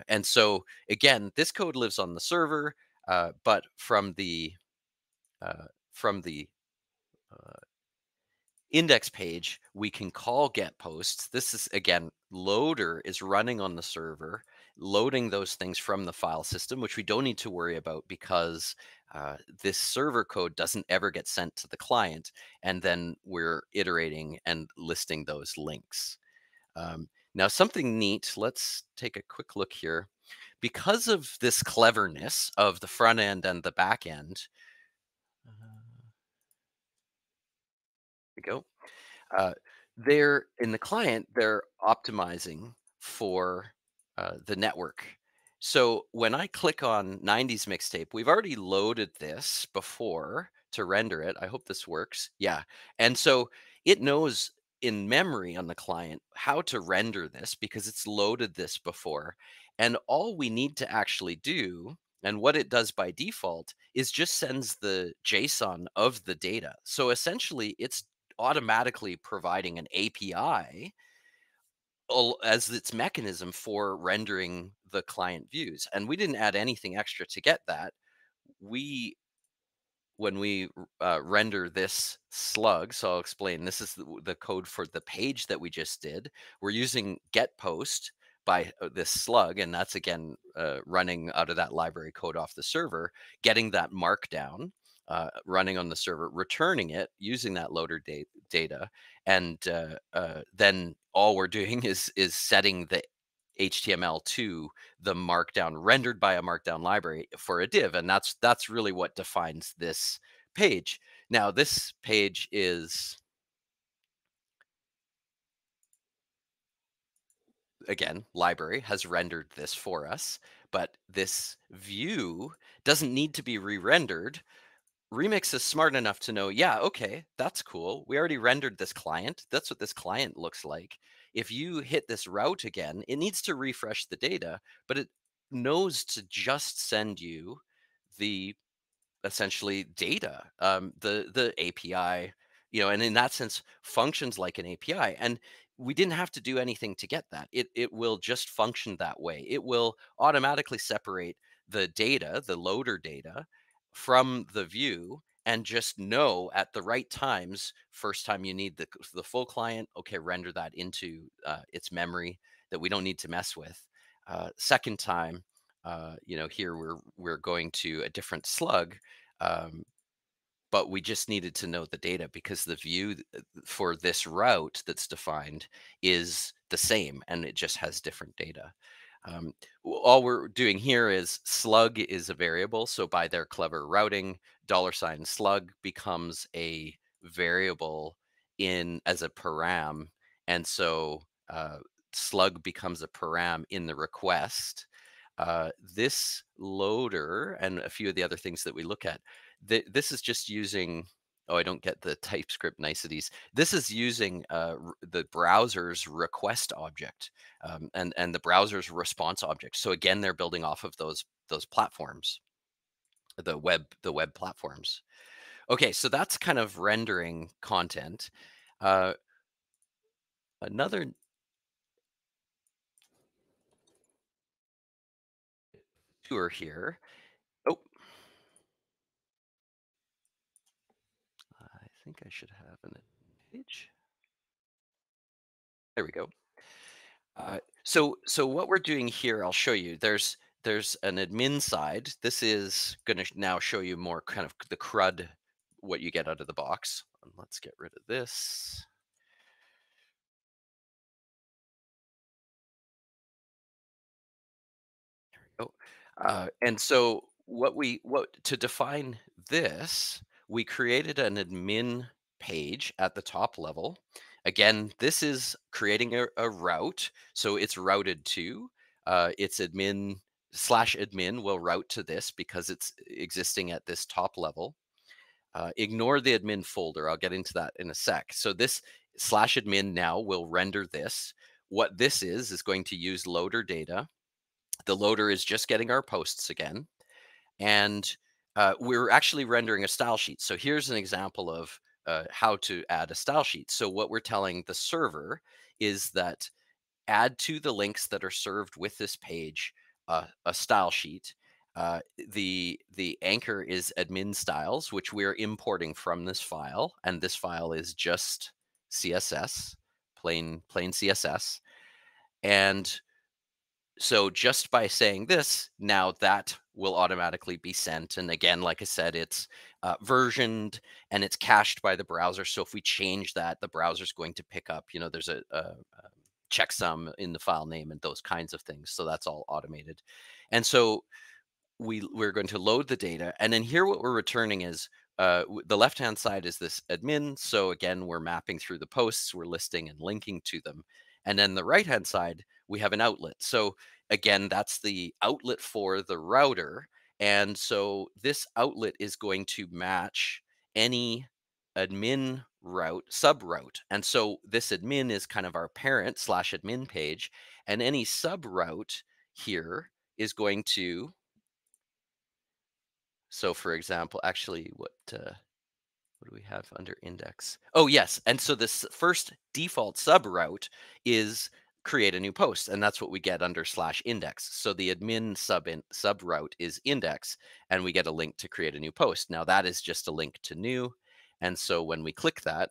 And so again, this code lives on the server, but from the uh, index page, we can call get posts. This is, again, loader is running on the server, loading those things from the file system, which we don't need to worry about because this server code doesn't ever get sent to the client. And then we're iterating and listing those links. Now, something neat, let's take a quick look here. Because of this cleverness of the front end and the back end, we go. Uh, they're in the client, they're optimizing for the network. So when I click on 90s mixtape, we've already loaded this before to render it. I hope this works. Yeah. And so it knows in memory on the client how to render this because it's loaded this before. And all we need to actually do, and what it does by default, is just sends the JSON of the data. So essentially, it's automatically providing an API as its mechanism for rendering the client views. And we didn't add anything extra to get that. We When we render this slug, so I'll explain, this is the code for the page that we just did. We're using get post by this slug, and that's again running out of that library code off the server, getting that markdown, running on the server, returning it using that loader data, and then all we're doing is setting the HTML to the markdown rendered by a markdown library for a div, and that's really what defines this page. Now, this page is, again, library has rendered this for us, but this view doesn't need to be re-rendered. Remix is smart enough to know, yeah, okay, that's cool. We already rendered this client. That's what this client looks like. If you hit this route again, it needs to refresh the data, but it knows to just send you the essentially data, the API, and in that sense, functions like an API. And we didn't have to do anything to get that. It will just function that way. It will automatically separate the data, the loader data, from the view and just know at the right times. First time you need the full client, okay, render that into its memory that we don't need to mess with. Second time, here we're going to a different slug, um, but we just needed to know the data because the view for this route that's defined is the same and it just has different data. All we're doing here is slug is a variable. So by their clever routing, $slug becomes a variable in as a param. And so slug becomes a param in the request. This loader and a few of the other things that we look at, this is just using, oh, I don't get the TypeScript niceties. This is using the browser's request object, and the browser's response object. So again, they're building off of those platforms, the web platforms. Okay, so that's kind of rendering content. Another tour here. Oh, I think I should have an page. There we go. So what we're doing here, I'll show you. There's an admin side. This is going to now show you more kind of the CRUD, what you get out of the box. And let's get rid of this. There we go. And so what to define this, we created an admin page at the top level. Again, this is creating a route, so it's routed to. its admin/admin will route to this because it's existing at this top level. Ignore the admin folder. I'll get into that in a sec. So this /admin now will render this. What this is going to use loader data. The loader is just getting our posts again. And we're actually rendering a style sheet. So here's an example of how to add a style sheet. So what we're telling the server is that add to the links that are served with this page a style sheet. The anchor is admin styles, which we're importing from this file, and this file is just CSS, plain CSS. And so just by saying this, now that will automatically be sent. And again, like I said, it's versioned and it's cached by the browser. So if we change that, the browser's going to pick up, there's a checksum in the file name and those kinds of things. So that's all automated. And so we're going to load the data. And then here what we're returning is the left-hand side is this admin. So again, we're mapping through the posts, we're listing and linking to them. And then the right-hand side, we have an outlet. So again, that's the outlet for the router. And so this outlet is going to match any admin route, sub route. And so this admin is kind of our parent /admin page. And any sub route here is going to, so for example, actually what do we have under index? Oh, yes. And so this first default sub route is create a new post. And that's what we get under /index. So the admin sub route is index, and we get a link to create a new post. Now that is just a link to new. And so when we click that,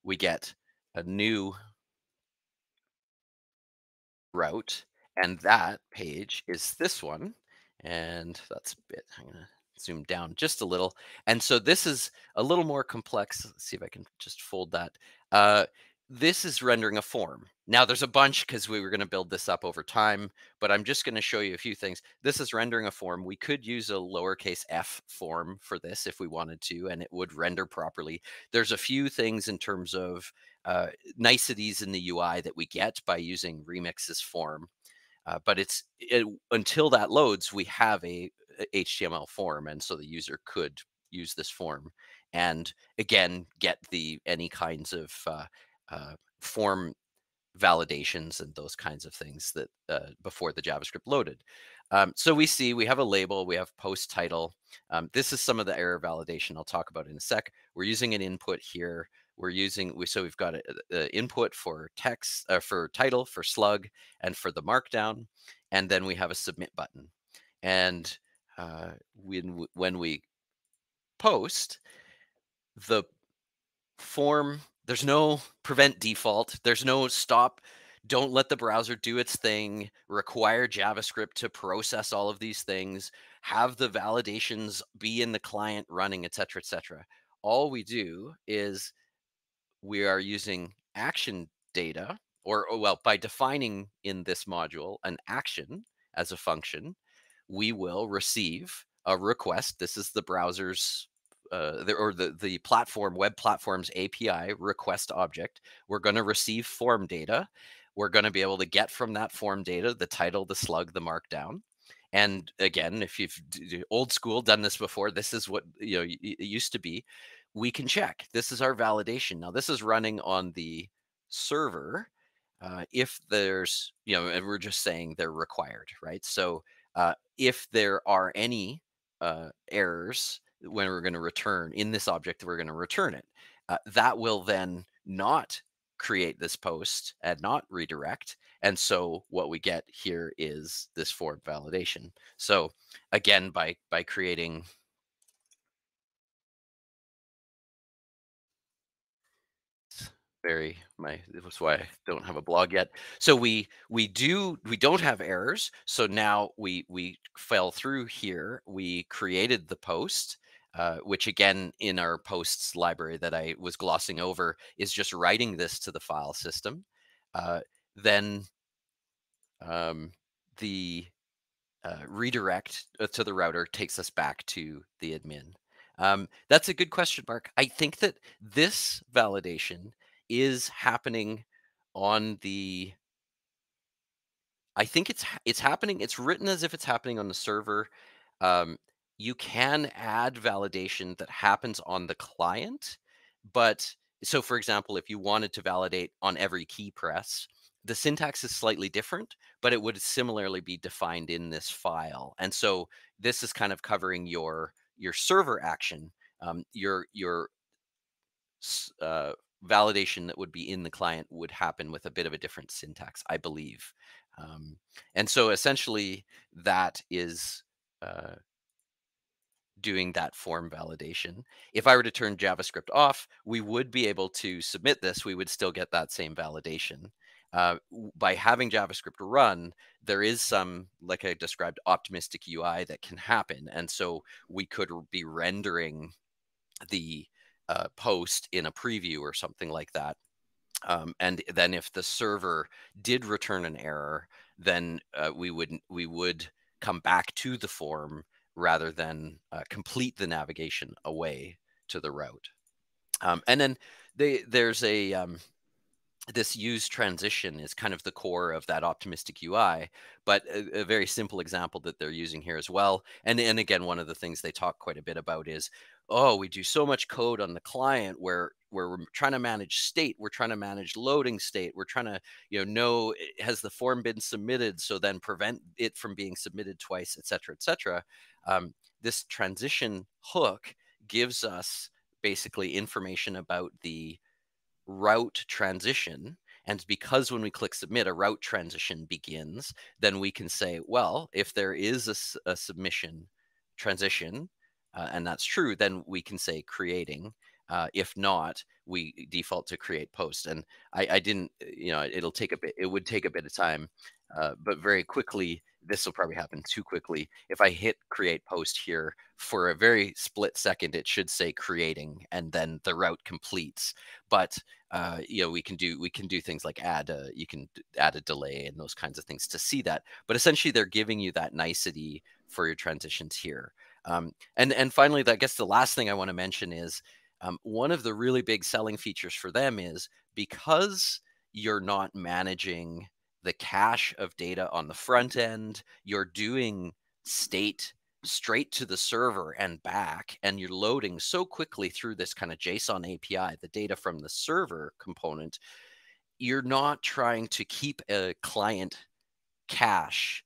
we get a new route. And that page is this one. And that's a bit, I'm going to zoom down just a little. And so this is a little more complex. Let's see if I can just fold that. This is rendering a form. Now there's a bunch because we were going to build this up over time, but I'm just going to show you a few things. This is rendering a form. We could use a lowercase f form for this if we wanted to, and it would render properly. There's a few things in terms of niceties in the UI that we get by using Remix's form. But until that loads, we have a HTML form, and so the user could use this form and again get any kinds of form validations and those kinds of things that before the JavaScript loaded. So we have a label, we have post title. This is some of the error validation I'll talk about in a sec. We're using an input here. So we've got an input for text, for title, for slug, and for the markdown, and then we have a submit button. And when we post, the form, there's no prevent default, there's no stop, don't let the browser do its thing, require JavaScript to process all of these things, have the validations be in the client running, etc., etc. All we do is we are using action data, or well, by defining in this module an action as a function, we will receive a request. This is the browser's the platform, web platform's API request object. We're going to receive form data. We're going to be able to get from that form data the title, the slug, the markdown. And again, if you've old school done this before, this is what it used to be. We can check. This is our validation. Now this is running on the server. If there's, and we're just saying they're required, right? So if there are any errors when we're going to return in this object, we're going to return it. That will then not create this post and not redirect. And so what we get here is this form validation. So again, by creating that's why I don't have a blog yet. So we don't have errors. So now we fell through here. We created the post, which again in our posts library that I was glossing over is just writing this to the file system. Then the redirect to the router takes us back to the admin. That's a good question, Mark. I think that this validation is happening on the I think it's happening. It's written as if it's happening on the server. Um, you can add validation that happens on the client, but so for example, if you wanted to validate on every key press, the syntax is slightly different, but it would similarly be defined in this file. And so this is kind of covering your server action, your validation that would be in the client would happen with a bit of a different syntax, I believe. Um, and so essentially that is uh, doing that form validation. If I were to turn JavaScript off, we would be able to submit this. We would still get that same validation. By having JavaScript run, there is some, like I described, optimistic UI that can happen. And so we could be rendering the post in a preview or something like that. And then if the server did return an error, then we would come back to the form rather than complete the navigation away to the route. And then there's a this use transition is kind of the core of that optimistic UI, but a very simple example that they're using here as well. And again, one of the things they talk quite a bit about is, oh, we do so much code on the client where we're trying to manage state, we're trying to manage loading state, we're trying to, know has the form been submitted, so then prevent it from being submitted twice, et cetera, et cetera. This transition hook gives us basically information about the route transition. And because when we click submit, a route transition begins, then we can say, well, if there is a submission transition, and that's true, then we can say creating. If not, we default to create post. And I didn't, it'll take a bit, it would take a bit of time, but very quickly, this will probably happen too quickly. If I hit create post here for a very split second, it should say creating, and then the route completes. But we can do things like you can add a delay and those kinds of things to see that. But essentially, they're giving you that nicety for your transitions here. And finally, I guess the last thing I want to mention is one of the really big selling features for them is because you're not managing the cache of data on the front end, you're doing state straight to the server and back, and you're loading so quickly through this kind of JSON API, the data from the server component, you're not trying to keep a client cache.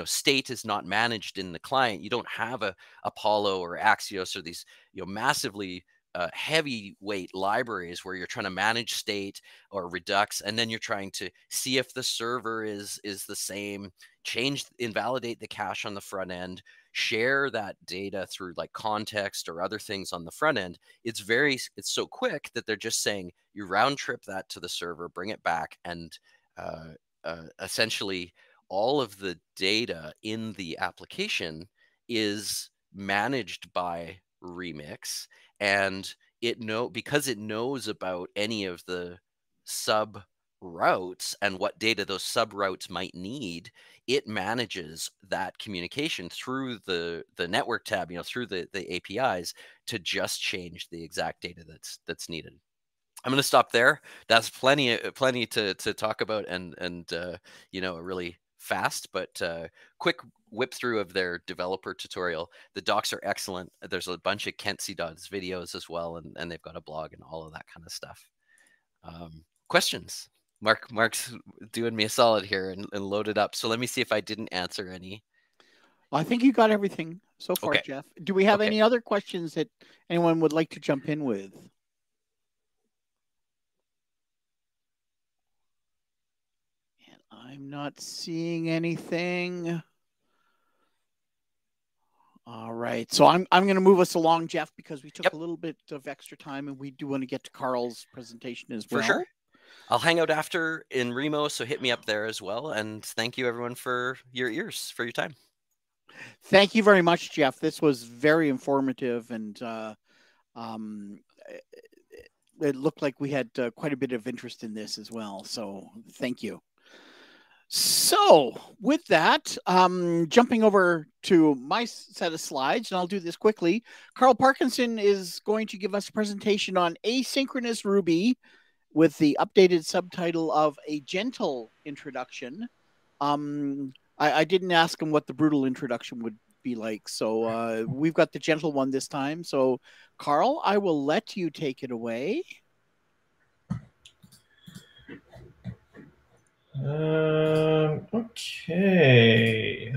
State is not managed in the client. You don't have a Apollo or Axios or these, massively heavyweight libraries where you're trying to manage state or Redux, and then you're trying to see if the server is the same, invalidate the cache on the front end, share that data through like context or other things on the front end. It's so quick that they're just saying you round trip that to the server, bring it back, and essentially all of the data in the application is managed by Remix, and because it knows about any of the sub routes and what data those sub routes might need, it manages that communication through the network tab, through the APIs, to just change the exact data that's needed. I'm going to stop there. That's plenty to talk about, and really fast but quick whip through of their developer tutorial. The docs are excellent. There's a bunch of Kenzie does videos as well, and they've got a blog and all of that kind of stuff. Questions? Mark's doing me a solid here and loaded up. So let me see if I didn't answer any. Well, I think you got everything so far, okay. Jeff. Do we have any other questions that anyone would like to jump in with? And I'm not seeing anything. All right. So I'm going to move us along, Jeff, because we took a little bit of extra time, and we do want to get to Carl's presentation as well. For sure. I'll hang out after in Remo, so hit me up there as well. And thank you, everyone, for your ears, for your time. Thank you very much, Jeff. This was very informative, and it looked like we had quite a bit of interest in this as well. So thank you. So with that, jumping over to my set of slides, and I'll do this quickly. Carl Parkinson is going to give us a presentation on asynchronous Ruby with the updated subtitle of A Gentle Introduction. I didn't ask him what the brutal introduction would be like, so we've got the gentle one this time. So, Carl, I will let you take it away. Okay.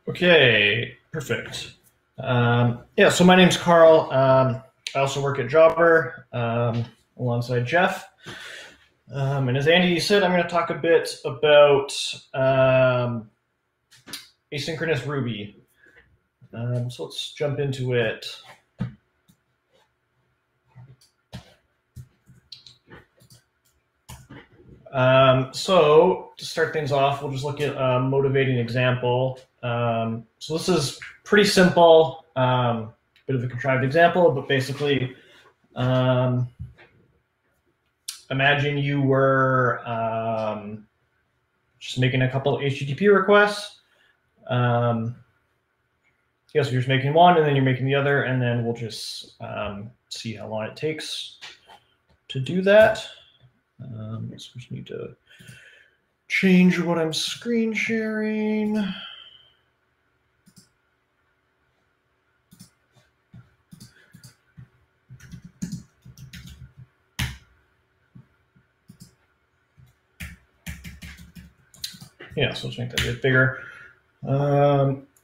Okay, perfect. Yeah, so my name's Carl. I also work at Jobber alongside Jeff. And as Andy said, I'm going to talk a bit about asynchronous Ruby. So let's jump into it. So to start things off, we'll just look at a motivating example. So this is pretty simple, bit of a contrived example, but basically, imagine you were just making a couple of HTTP requests. Yeah, so you're just making one, and then you're making the other, and then we'll just see how long it takes to do that. So we just need to change what I'm screen sharing. Yeah, so let's make that a bit bigger.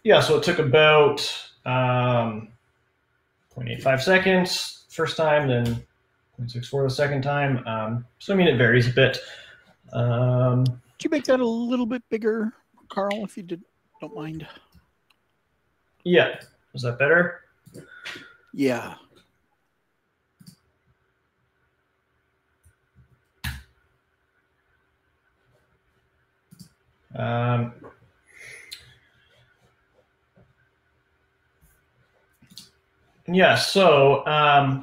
Yeah, so it took about 0.85 seconds first time, then 0.64 the second time. So I mean, it varies a bit. Could you make that a little bit bigger, Carl, if you don't mind? Yeah, is that better? Yeah. Yeah, so,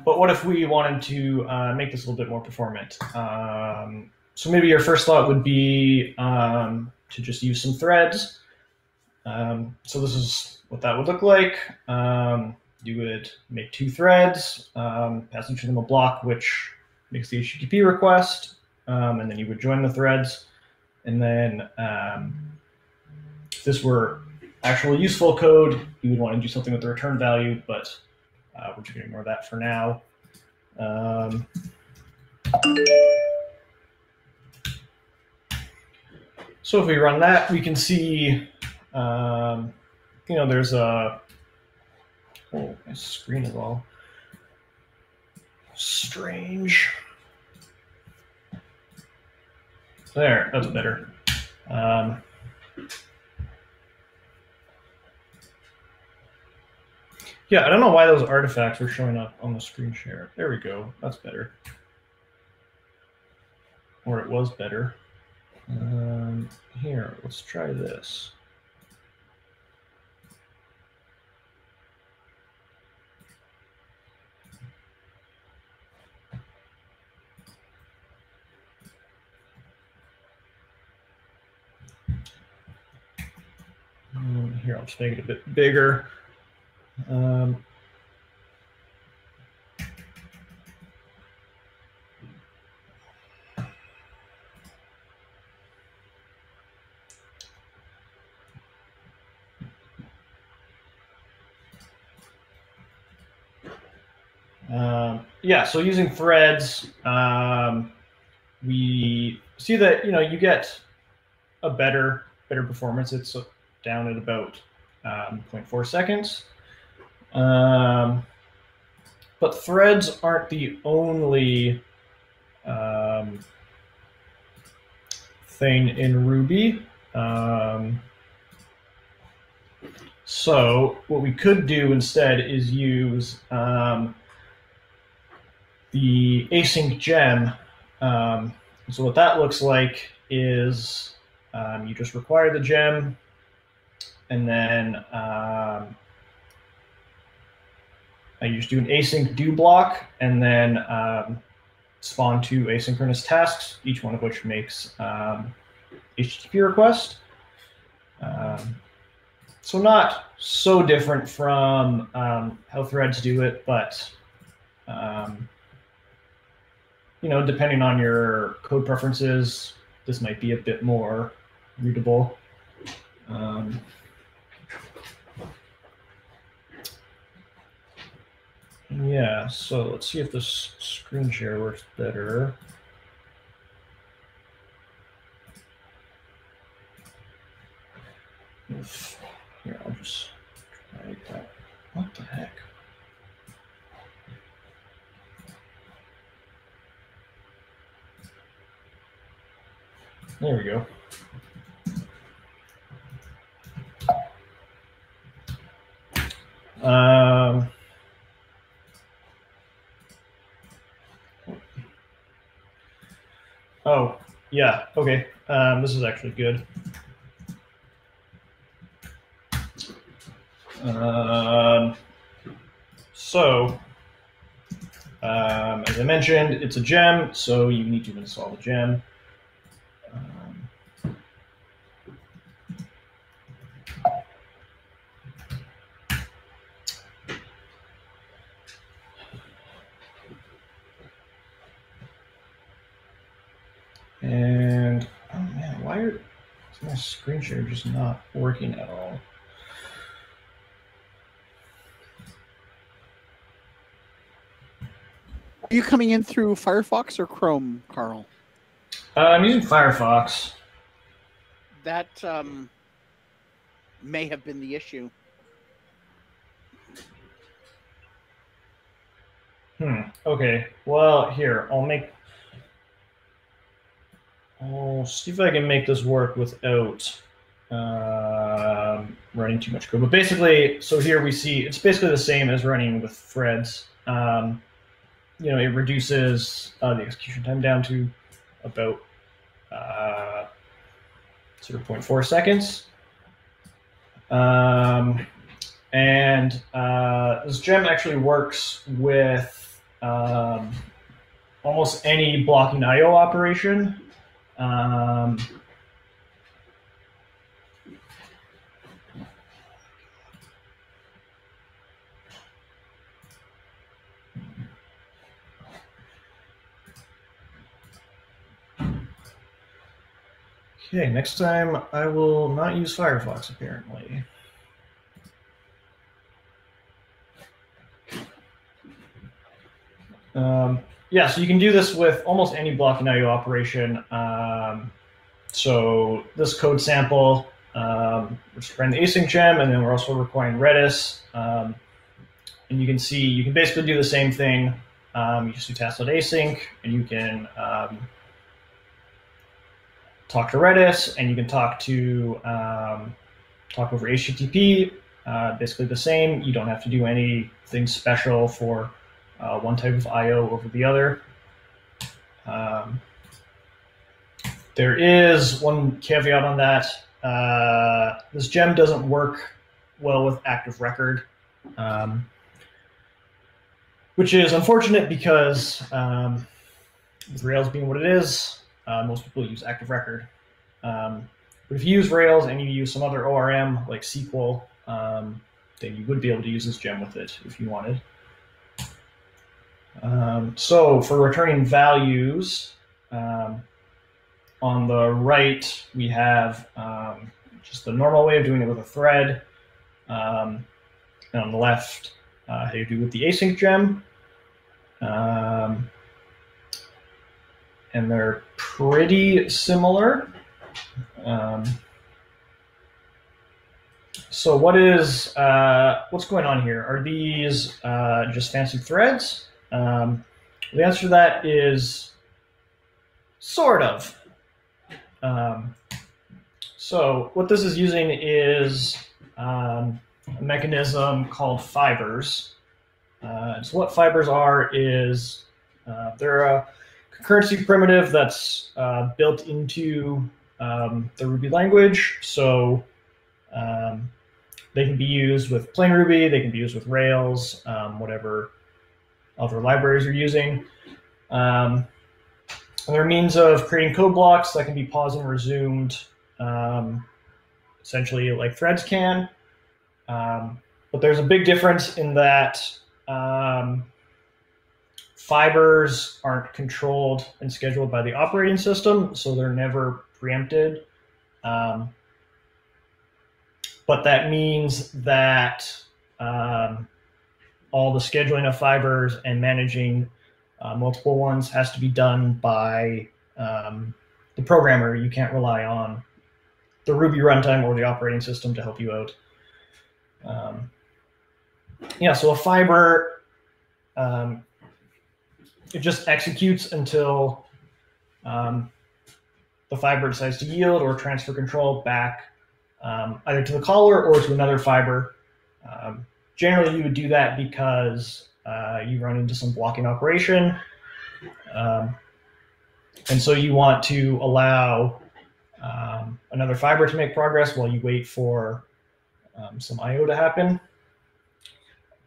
but what if we wanted to make this a little bit more performant? So maybe your first thought would be to just use some threads. So this is what that would look like. You would make 2 threads, pass each of them a block, which makes the HTTP request, and then you would join the threads. And then if this were actual useful code, you would want to do something with the return value, but we're just going to ignore that for now. So if we run that, we can see, there's a, oh, my screen is all strange. There, that's better. Yeah, I don't know why those artifacts are showing up on the screen share. There we go. That's better. Or it was better. Here, let's try this. Here, I'll just make it a bit bigger. Yeah, so using threads, we see that you get a better performance. It's down at about 0.4 seconds. But threads aren't the only thing in Ruby. So what we could do instead is use the async gem. So what that looks like is you just require the gem, and then you just do an async do block, and then spawn 2 asynchronous tasks, each one of which makes HTTP request. So not so different from how threads do it, but You know, depending on your code preferences, this might be a bit more readable. Yeah, so let's see if this screen share works better. Here, I'll just try that. What the heck? There we go. Oh, yeah, okay. This is actually good. As I mentioned, it's a gem, so you need to install the gem. And, oh man, why is my screen share just not working at all? Are you coming in through Firefox or Chrome, Carl? I'm using Firefox. That may have been the issue. Okay, well, here, I'll see if I can make this work without running too much code. But basically, so here we see, it's basically the same as running with threads. You know, it reduces the execution time down to about 0.4 seconds. And this gem actually works with almost any blocking I/O operation. Okay, next time I will not use Firefox, apparently. Yeah, so you can do this with almost any blocking I/O operation. So this code sample, we're just running the async gem, and then we're also requiring Redis. And you can see, you can basically do the same thing. You just do task.async, and you can talk to Redis, and you can talk to talk over HTTP. Basically the same. You don't have to do anything special for one type of I/O over the other. There is one caveat on that. This gem doesn't work well with active record, which is unfortunate because with Rails being what it is, most people use active record. But if you use Rails and you use some other ORM like SQL, then you would be able to use this gem with it if you wanted. So for returning values, on the right, we have just the normal way of doing it with a thread. And on the left, how you do with the async gem. And they're pretty similar. So what's going on here? Are these just fancy threads? The answer to that is sort of. So what this is using is a mechanism called fibers. So what fibers are is they're a concurrency primitive that's built into the Ruby language. So they can be used with plain Ruby, they can be used with Rails, whatever other libraries you're using. And they're a means of creating code blocks that can be paused and resumed, essentially like threads can. But there's a big difference in that fibers aren't controlled and scheduled by the operating system, so they're never preempted. But that means that all the scheduling of fibers and managing multiple ones has to be done by the programmer. You can't rely on the Ruby runtime or the operating system to help you out. Yeah, so a fiber, it just executes until the fiber decides to yield or transfer control back either to the caller or to another fiber. Generally, you would do that because you run into some blocking operation. And so you want to allow another fiber to make progress while you wait for some I/O to happen.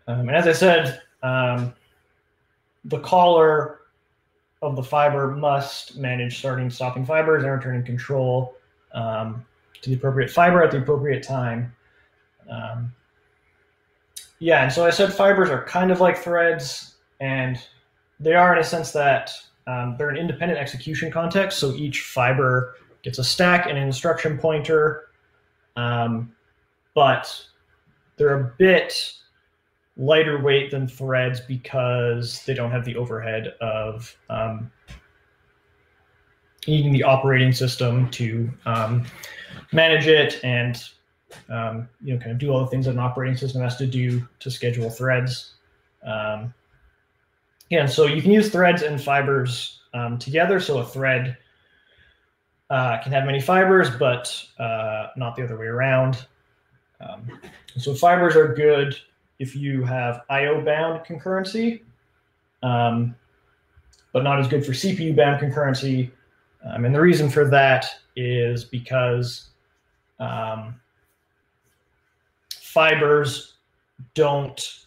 And as I said, the caller of the fiber must manage starting and stopping fibers and returning control to the appropriate fiber at the appropriate time. Yeah, and so I said fibers are kind of like threads, and they are in a sense that they're an independent execution context. So each fiber gets a stack and an instruction pointer, but they're a bit lighter weight than threads because they don't have the overhead of needing the operating system to manage it and kind of do all the things that an operating system has to do to schedule threads. Yeah, and so you can use threads and fibers together. So a thread can have many fibers, but not the other way around. So fibers are good if you have I/O-bound concurrency, but not as good for CPU-bound concurrency. And the reason for that is because fibers don't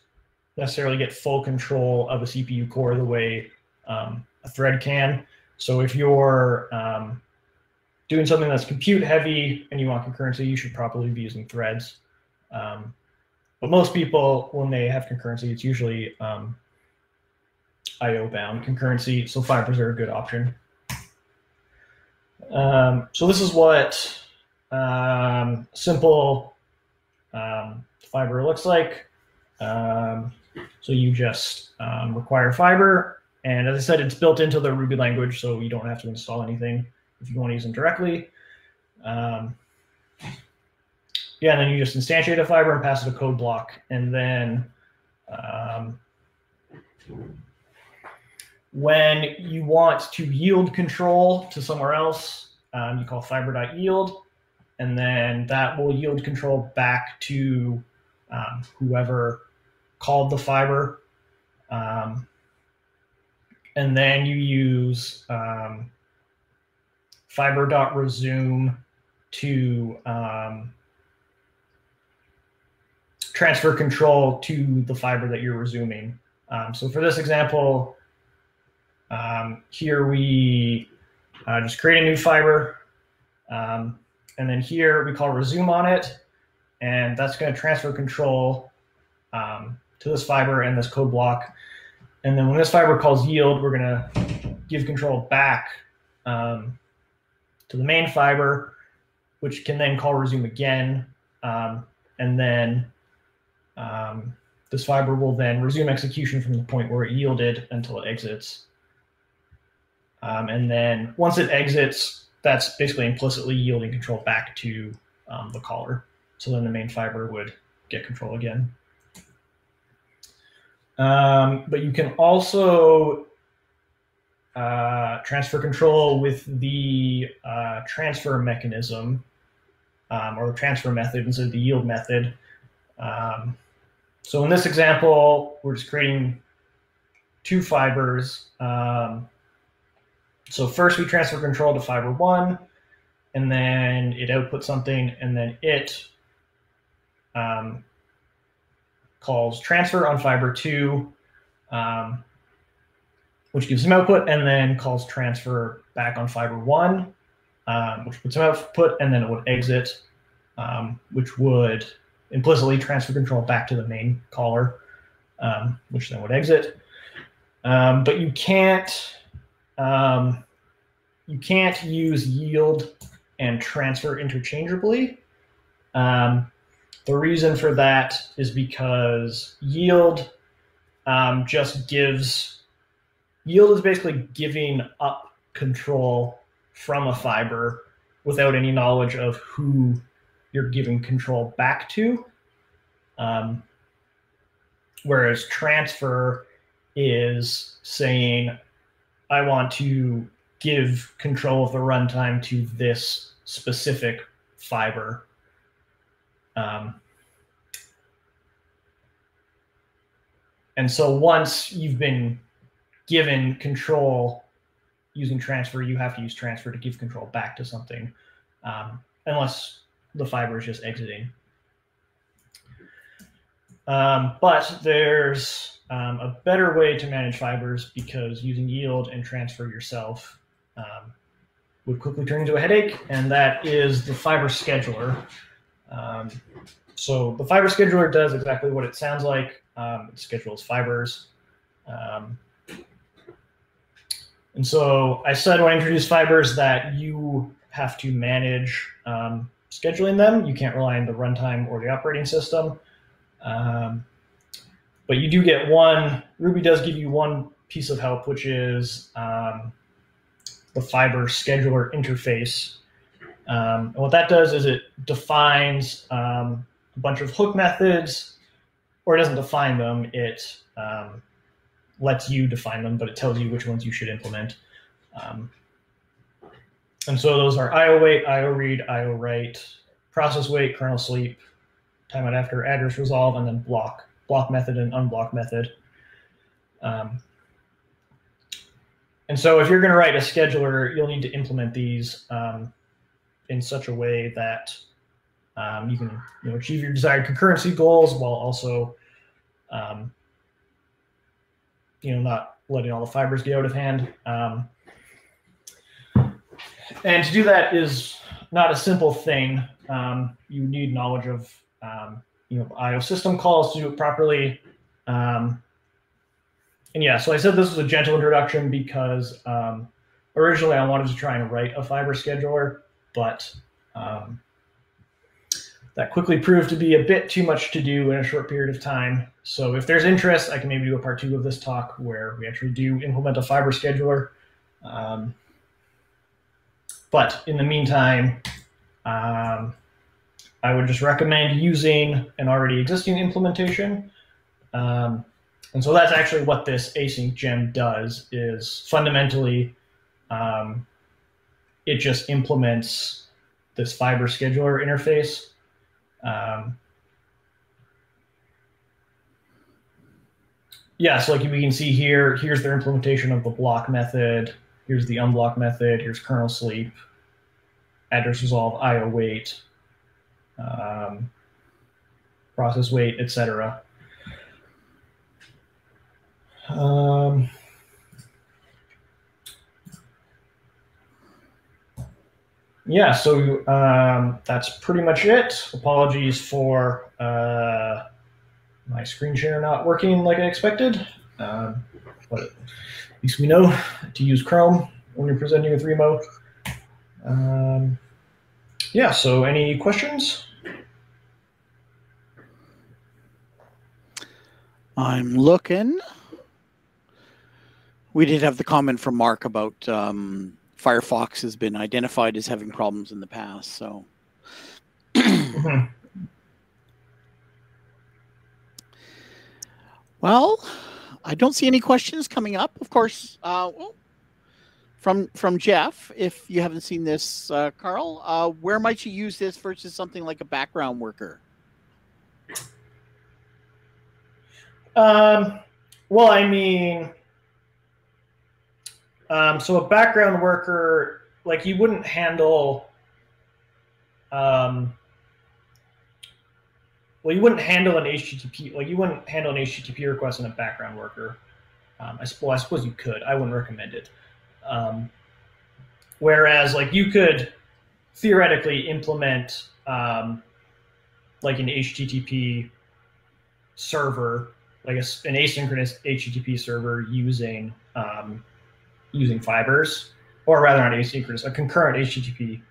necessarily get full control of a CPU core the way a thread can. So if you're doing something that's compute heavy and you want concurrency, you should probably be using threads. But most people, when they have concurrency, it's usually I/O-bound concurrency, so fibers are a good option. So this is what simple fiber looks like. So you just require fiber, and as I said, it's built into the Ruby language, so you don't have to install anything if you want to use them directly. Yeah, and then you just instantiate a fiber and pass it a code block. And then when you want to yield control to somewhere else, you call fiber.yield, and then that will yield control back to whoever called the fiber. And then you use fiber.resume to transfer control to the fiber that you're resuming. So for this example, here we just create a new fiber. And then here we call resume on it. And that's going to transfer control to this fiber and this code block. And then when this fiber calls yield, we're going to give control back to the main fiber, which can then call resume again. And then this fiber will then resume execution from the point where it yielded until it exits. And then once it exits, that's basically implicitly yielding control back to the caller. So then the main fiber would get control again. But you can also transfer control with the transfer mechanism or the transfer method instead of the yield method. So in this example, we're just creating two fibers. So first we transfer control to fiber 1, and then it outputs something, and then it calls transfer on fiber 2, which gives some output, and then calls transfer back on fiber 1, which puts some output, and then it would exit, which would implicitly transfer control back to the main caller, which then would exit. But you can't use yield and transfer interchangeably. The reason for that is because yield yield is basically giving up control from a fiber without any knowledge of who you're giving control back to. Whereas transfer is saying, I want to give control of the runtime to this specific fiber. And so once you've been given control using transfer, you have to use transfer to give control back to something, unless the fiber is just exiting. But there's a better way to manage fibers, because using yield and transfer yourself would quickly turn into a headache, and that is the fiber scheduler. So the fiber scheduler does exactly what it sounds like. It schedules fibers. And so I said when I introduced fibers that you have to manage scheduling them. You can't rely on the runtime or the operating system. But you do get Ruby does give you one piece of help, which is the fiber scheduler interface. And what that does is it defines a bunch of hook methods, or it doesn't define them. It lets you define them, but it tells you which ones you should implement. And so those are IO wait, IO read, IO write, process wait, kernel sleep, timeout after, address resolve, and then block method and unblock method. And so if you're going to write a scheduler, you'll need to implement these in such a way that you can achieve your desired concurrency goals while also not letting all the fibers get out of hand. And to do that is not a simple thing. You need knowledge of IO system calls to do it properly. And yeah, so I said this was a gentle introduction because originally I wanted to try and write a fiber scheduler, but that quickly proved to be a bit too much to do in a short period of time. So if there's interest, I can maybe do a part 2 of this talk where we actually do implement a fiber scheduler. But in the meantime, I would just recommend using an already existing implementation. And so that's actually what this async gem does, is fundamentally it just implements this fiber scheduler interface. Yeah, so like we can see here, here's their implementation of the block method. Here's the unblock method. Here's kernel sleep, address resolve, IO wait, process wait, etc. Yeah, so that's pretty much it. Apologies for my screen share not working like I expected, but at least we know to use Chrome when you're presenting with Remo. Yeah, so any questions? I'm looking. We did have the comment from Mark about Firefox has been identified as having problems in the past. So, well, I don't see any questions coming up. Of course, from Jeff, if you haven't seen this, Carl, where might you use this versus something like a background worker? Well, I mean, so a background worker, like you wouldn't handle, well, you wouldn't handle an HTTP, like you wouldn't handle an HTTP request in a background worker. I suppose you could. I wouldn't recommend it. Whereas, like you could theoretically implement like an HTTP server like an asynchronous HTTP server using using fibers, or rather not asynchronous, a concurrent HTTP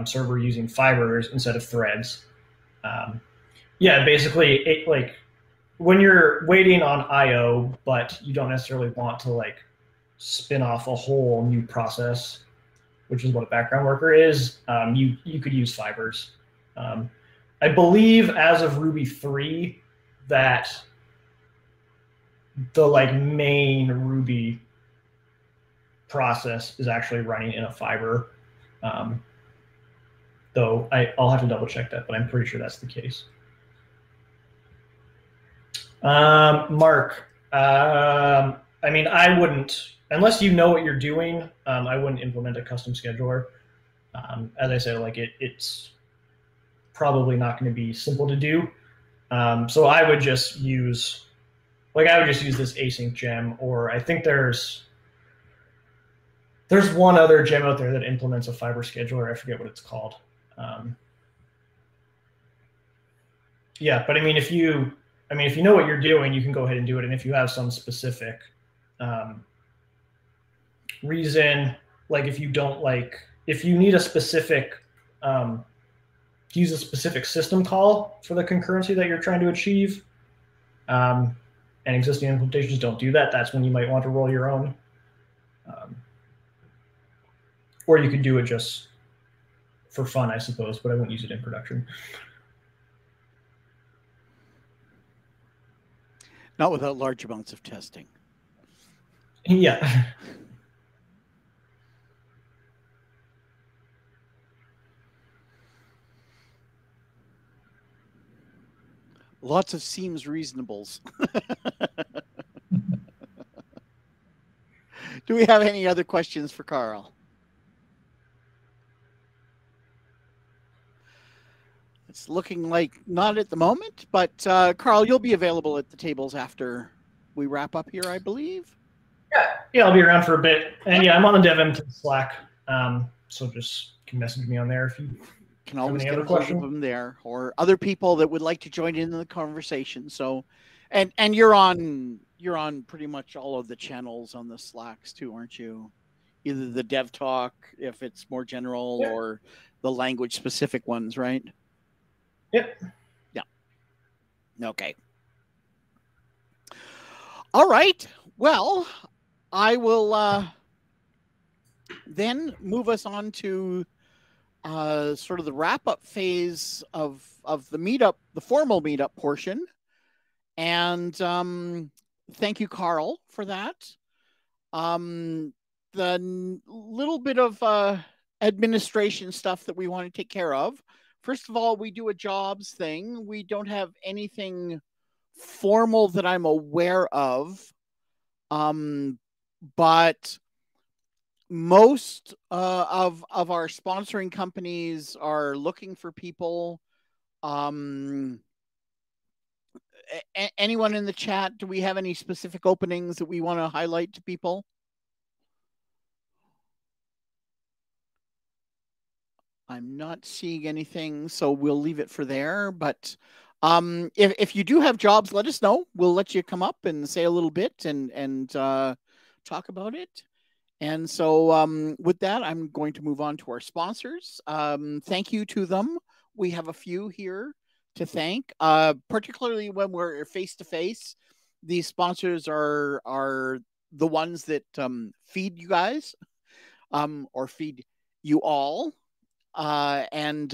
server using fibers instead of threads. Yeah, basically, like when you're waiting on I/O, but you don't necessarily want to like spin off a whole new process, which is what a background worker is, you could use fibers. I believe as of Ruby 3 that the like main Ruby process is actually running in a fiber. Though I'll have to double check that, but I'm pretty sure that's the case. Mark, I mean, I wouldn't, unless you know what you're doing, I wouldn't implement a custom scheduler. As I said, like it's probably not going to be simple to do. So I would just use, like I would just use this async gem, or I think there's one other gem out there that implements a fiber scheduler. I forget what it's called. Yeah, but I mean, if you know what you're doing, you can go ahead and do it. And if you have some specific reason, like if you don't like, if you need a specific, use a specific system call for the concurrency that you're trying to achieve, and existing implementations don't do that, that's when you might want to roll your own. Or you could do it just for fun, I suppose, but I wouldn't use it in production. Not without large amounts of testing. Yeah. Lots of seems reasonables. Do we have any other questions for Carl? It's looking like not at the moment, but Carl, you'll be available at the tables after we wrap up here, I believe. Yeah, I'll be around for a bit. And yeah, I'm on the DevEdmonton Slack, so just can message me on there if you can always get a hold of them there, or other people that would like to join in the conversation. So, and you're on pretty much all of the channels on the Slacks too, aren't you? Either the Dev Talk, if it's more general, yeah, or the language specific ones, right? Yep. Yeah. Okay. All right. Well, I will then move us on to sort of the wrap-up phase of the meetup, the formal meetup portion. And thank you, Carl, for that. The little bit of administration stuff that we want to take care of. First of all, we do a jobs thing. We don't have anything formal that I'm aware of. But most of our sponsoring companies are looking for people. Anyone in the chat, do we have any specific openings that we want to highlight to people? I'm not seeing anything, so we'll leave it for there. But if you do have jobs, let us know. We'll let you come up and say a little bit and talk about it. And so with that, I'm going to move on to our sponsors. Thank you to them. We have a few here to thank, particularly when we're face-to-face. These sponsors are the ones that feed you guys or feed you all. And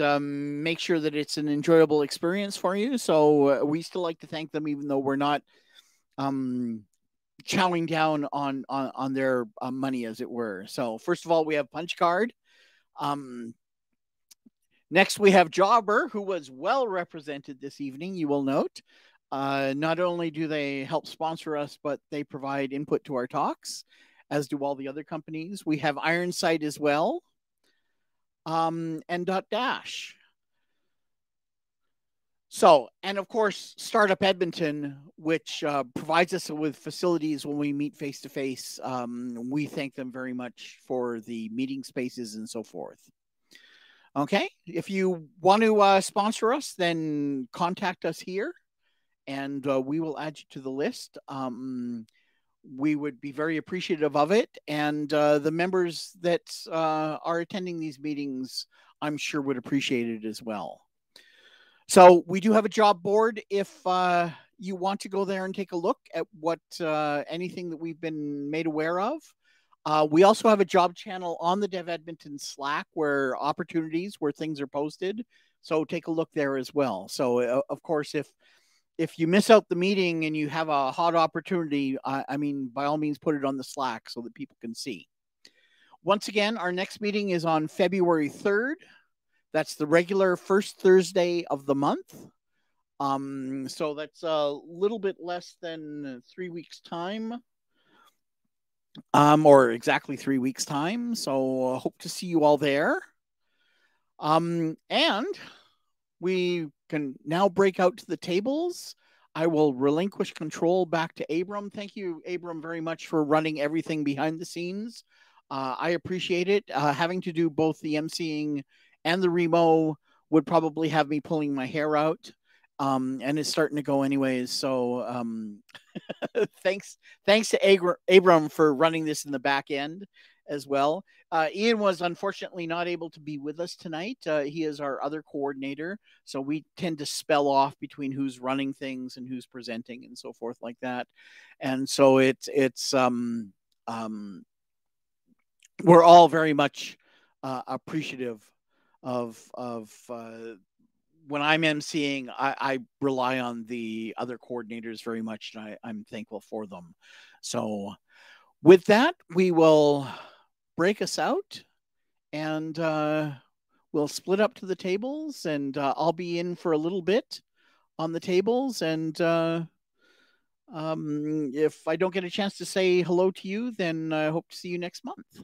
make sure that it's an enjoyable experience for you. So we still like to thank them, even though we're not chowing down on their money, as it were. So first of all, we have Punch Card. Next, we have Jobber, who was well represented this evening, you will note. Not only do they help sponsor us, but they provide input to our talks, as do all the other companies. We have Ironside as well. And Dash. So, and of course, Startup Edmonton, which provides us with facilities when we meet face-to-face. We thank them very much for the meeting spaces and so forth. Okay, if you want to sponsor us, then contact us here. and we will add you to the list. We would be very appreciative of it, and the members that are attending these meetings, I'm sure, would appreciate it as well. So we do have a job board if you want to go there and take a look at what anything that we've been made aware of. We also have a job channel on the DevEdmonton Slack where opportunities, where things are posted. So take a look there as well. So of course, if you miss out the meeting and you have a hot opportunity, I mean, by all means, put it on the Slack so that people can see. Once again, our next meeting is on February 3rd. That's the regular first Thursday of the month. So that's a little bit less than 3 weeks' time. Or exactly 3 weeks' time. So hope to see you all there. And we can now break out to the tables. I will relinquish control back to Abram. Thank you, Abram, very much for running everything behind the scenes. I appreciate it. Having to do both the emceeing and the remo would probably have me pulling my hair out. And it's starting to go anyways. So thanks to Abram for running this in the back end as well. Ian was unfortunately not able to be with us tonight. He is our other coordinator, so we tend to spell off between who's running things and who's presenting and so forth like that. And so it's we're all very much appreciative of when I'm emceeing. I rely on the other coordinators very much, and I'm thankful for them. So with that, we will break us out, and we'll split up to the tables, and I'll be in for a little bit on the tables. And if I don't get a chance to say hello to you, then I hope to see you next month.